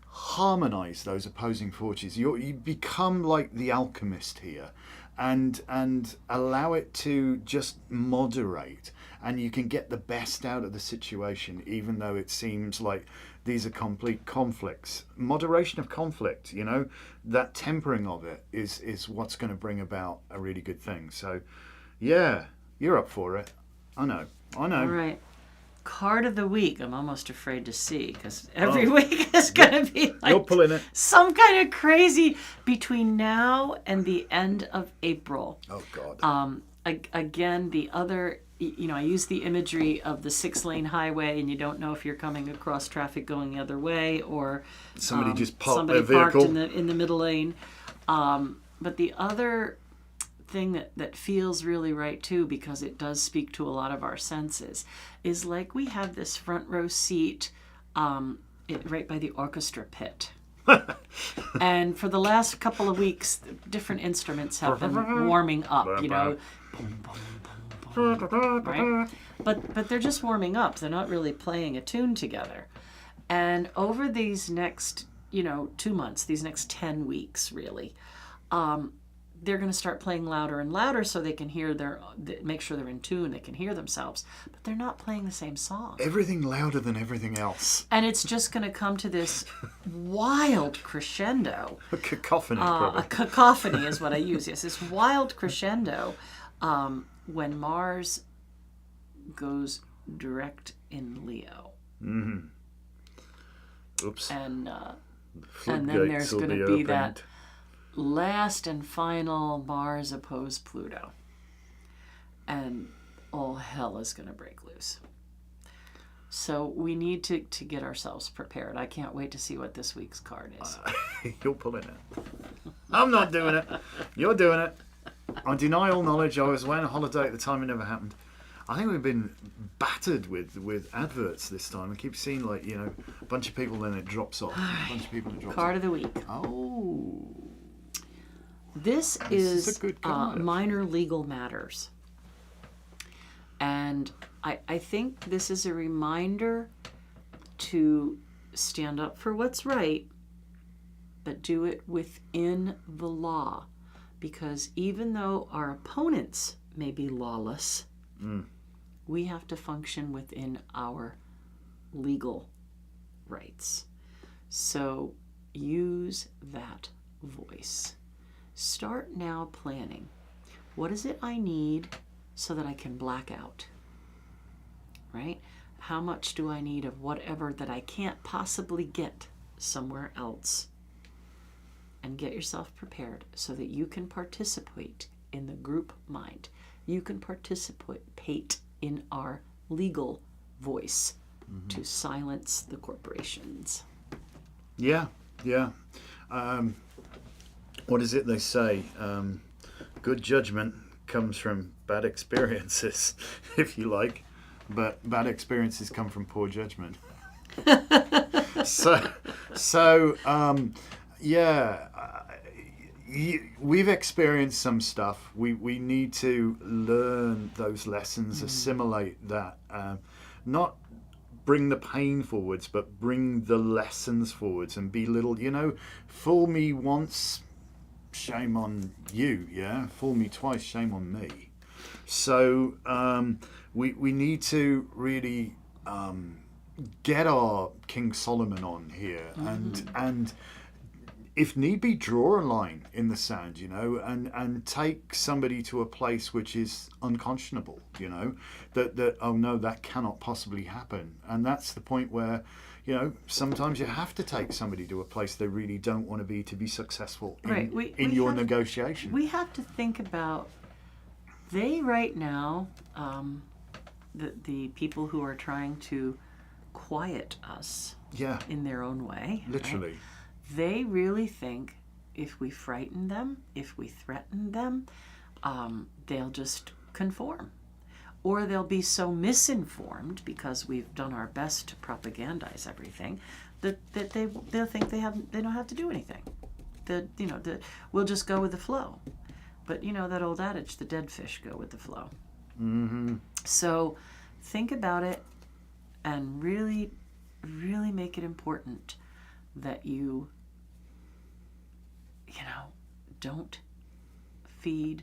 Speaker 1: harmonize those opposing forces. You become like the alchemist here, and allow it to just moderate, and you can get the best out of the situation, even though it seems like these are complete conflicts. Moderation of conflict, you know, that tempering of it is what's going to bring about a really good thing. So, yeah, you're up for it. I know.
Speaker 2: All right. Card of the week. I'm almost afraid to see, because every week is going to be like
Speaker 1: you're pulling it.
Speaker 2: Some kind of crazy between now and the end of April.
Speaker 1: Oh, God.
Speaker 2: Again, the other, you know, I use the imagery of the 6-lane highway, and you don't know if you're coming across traffic going the other way, or
Speaker 1: somebody just parked
Speaker 2: somebody
Speaker 1: their vehicle
Speaker 2: parked in the middle lane. But the other thing that feels really right too, because it does speak to a lot of our senses, is like we have this front row seat right by the orchestra pit. And for the last couple of weeks, different instruments have been warming up, you know. Right? But they're just warming up. They're not really playing a tune together. And over these next, 2 months, these next 10 weeks, really, they're going to start playing louder and louder so they can hear make sure they're in tune, they can hear themselves. But they're not playing the same song.
Speaker 1: Everything louder than everything else.
Speaker 2: And it's just going to come to this wild crescendo.
Speaker 1: A cacophony, probably.
Speaker 2: A cacophony is what I use, yes. This wild crescendo when Mars goes direct in Leo.
Speaker 1: Mm-hmm. Oops.
Speaker 2: And then there's going to be that last and final Mars opposed Pluto. And all hell is going to break loose. So we need to get ourselves prepared. I can't wait to see what this week's card is.
Speaker 1: You're pulling it. I'm not doing it. You're doing it. I deny all knowledge. I was away on a holiday at the time. It never happened. I think we've been battered with adverts this time. I keep seeing, like, you know, a bunch of people, then it drops off. A bunch of people, it drops
Speaker 2: Card
Speaker 1: off.
Speaker 2: of the week.
Speaker 1: Oh.
Speaker 2: This
Speaker 1: is
Speaker 2: is
Speaker 1: a good card.
Speaker 2: minor legal matters. And I think this is a reminder to stand up for what's right, but do it within the law. Because even though our opponents may be lawless, we have to function within our legal rights. So use that voice. Start now planning. What is it I need so that I can black out? Right? How much do I need of whatever that I can't possibly get somewhere else? And get yourself prepared so that you can participate in the group mind. You can participate in our legal voice to silence the corporations.
Speaker 1: Yeah. What is it they say? Good judgment comes from bad experiences, if you like, but bad experiences come from poor judgment. We've experienced some stuff. We need to learn those lessons, assimilate that, not bring the pain forwards, but bring the lessons forwards and be little, you know, fool me once, shame on you, yeah? Fool me twice, shame on me. So we need to really get our King Solomon on here and if need be, draw a line in the sand, you know, and take somebody to a place which is unconscionable, you know, that oh no, that cannot possibly happen. And that's the point where, you know, sometimes you have to take somebody to a place they really don't want to be successful in, in your negotiation.
Speaker 2: We have to think about, they right now, the people who are trying to quiet us in their own way.
Speaker 1: Literally.
Speaker 2: Right? They really think if we frighten them, if we threaten them, they'll just conform. Or they'll be so misinformed because we've done our best to propagandize everything that they'll think they don't have to do anything. We'll just go with the flow. But you know that old adage, the dead fish go with the flow.
Speaker 1: Mm-hmm.
Speaker 2: So think about it and really, really make it important that you don't feed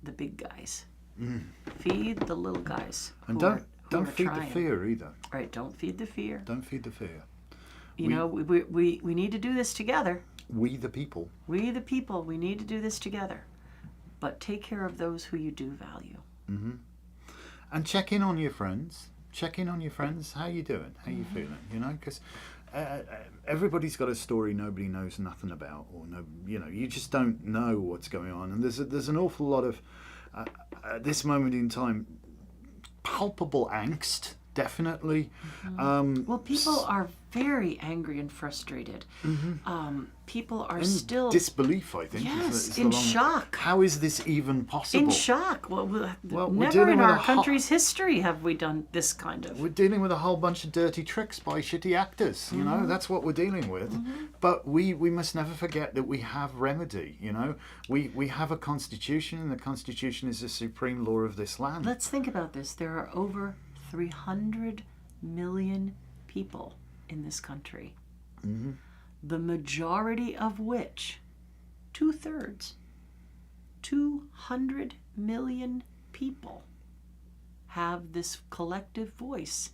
Speaker 2: the big guys. Feed the little guys.
Speaker 1: And don't feed the fear either.
Speaker 2: Right, don't feed the fear.
Speaker 1: Don't feed the fear.
Speaker 2: We need to do this together.
Speaker 1: We the people.
Speaker 2: We the people, we need to do this together. But take care of those who you do value.
Speaker 1: Mm-hmm. And check in on your friends. How you doing? How you feeling? You know, because everybody's got a story nobody knows nothing about, or no, you know, you just don't know what's going on. And there's an awful lot of at this moment in time, palpable angst. Definitely.
Speaker 2: Well, people are very angry and frustrated. People are still
Speaker 1: disbelief, I think.
Speaker 2: Yes,
Speaker 1: is
Speaker 2: in shock.
Speaker 1: How is this even possible?
Speaker 2: In shock. Well, never in our country's history have we done this kind of.
Speaker 1: We're dealing with a whole bunch of dirty tricks by shitty actors. You know, that's what we're dealing with. But we must never forget that we have remedy. You know, we have a constitution, and the constitution is the supreme law of this land.
Speaker 2: Let's think about this. There are over 300 million people in this country, the majority of which, 2/3, 200 million people have this collective voice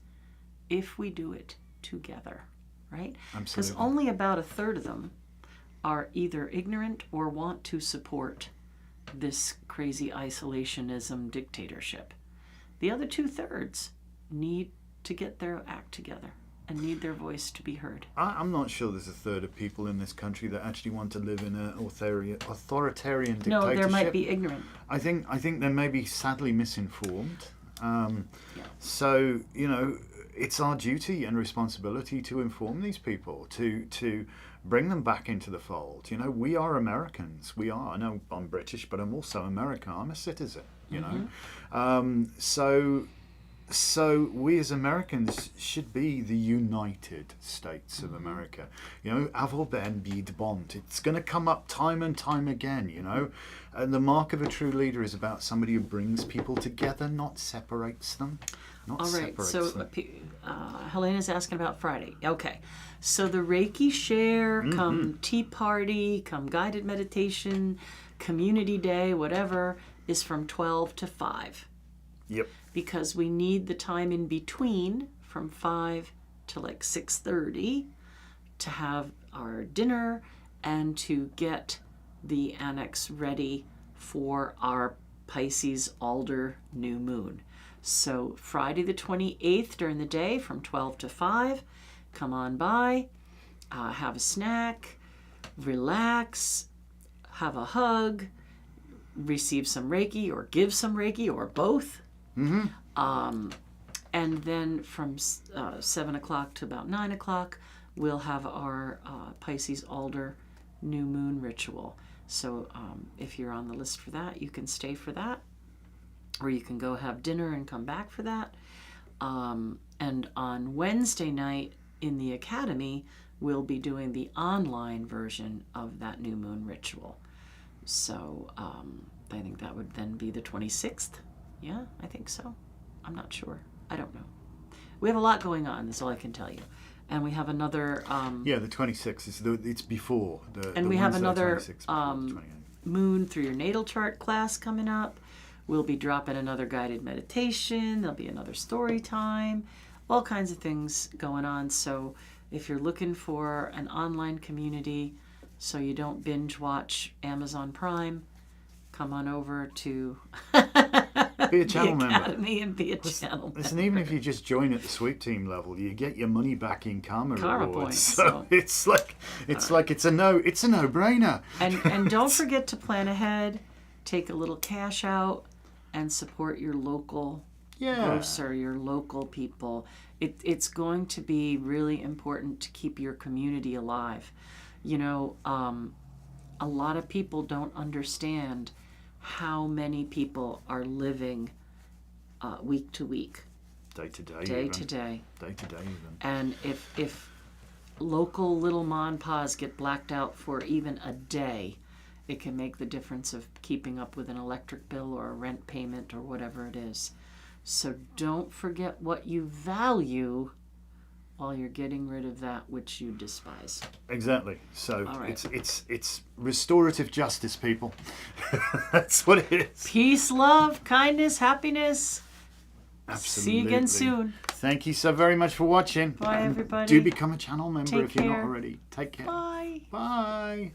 Speaker 2: if we do it together, right? Because only about 1/3 of them are either ignorant or want to support this crazy isolationism dictatorship. The other 2/3 need to get their act together and need their voice to be heard.
Speaker 1: I'm not sure there's 1/3 of people in this country that actually want to live in an authoritarian dictatorship.
Speaker 2: No, there might be ignorant.
Speaker 1: I think they may be sadly misinformed. So, you know, it's our duty and responsibility to inform these people, to bring them back into the fold. You know, we are Americans. We are. I know I'm British, but I'm also American. I'm a citizen, you know. So we as Americans should be the United States of America. You know, avol ben byd bont. It's going to come up time and time again, you know. And the mark of a true leader is about somebody who brings people together, not separates them.
Speaker 2: All right, so Helena's asking about Friday. Okay, so the Reiki share, come tea party, come guided meditation, community day, whatever, is from 12 to 5.
Speaker 1: Yep.
Speaker 2: Because we need the time in between from 5 to like 6:30 to have our dinner and to get the annex ready for our Pisces Alder new moon. So Friday the 28th during the day from 12 to 5, come on by, have a snack, relax, have a hug, receive some Reiki or give some Reiki or both. And then from 7 o'clock to about 9 o'clock, we'll have our Pisces Alder new moon ritual. So if you're on the list for that, you can stay for that. Or you can go have dinner and come back for that. And on Wednesday night in the Academy, we'll be doing the online version of that new moon ritual. So I think that would then be the 26th. Yeah, I think so. I'm not sure. I don't know. We have a lot going on. That's all I can tell you. And we have another...
Speaker 1: the 26th. It's before.
Speaker 2: And we have another moon through your natal chart class coming up. We'll be dropping another guided meditation. There'll be another story time. All kinds of things going on. So if you're looking for an online community so you don't binge watch Amazon Prime, come on over to
Speaker 1: be a channel
Speaker 2: the
Speaker 1: member.
Speaker 2: Academy and be a channel member.
Speaker 1: Listen, even if you just join at the sweep team level, you get your money back in karma rewards.
Speaker 2: Points.
Speaker 1: So it's a no-brainer.
Speaker 2: And don't forget to plan ahead. Take a little cash out and support your local grocer, your local people. It's going to be really important to keep your community alive. You know, a lot of people don't understand how many people are living week to week,
Speaker 1: day to day,
Speaker 2: day to day.
Speaker 1: Even.
Speaker 2: And if local little ma and pas get blacked out for even a day, it can make the difference of keeping up with an electric bill or a rent payment or whatever it is. So don't forget what you value while you're getting rid of that which you despise.
Speaker 1: Exactly. So
Speaker 2: right.
Speaker 1: it's restorative justice, people. That's what it is.
Speaker 2: Peace, love, kindness, happiness.
Speaker 1: Absolutely.
Speaker 2: See you again soon.
Speaker 1: Thank you so very much for watching.
Speaker 2: Bye, everybody.
Speaker 1: Do become a channel member
Speaker 2: Take
Speaker 1: if you're not
Speaker 2: care.
Speaker 1: already. Take care.
Speaker 2: Bye.
Speaker 1: Bye.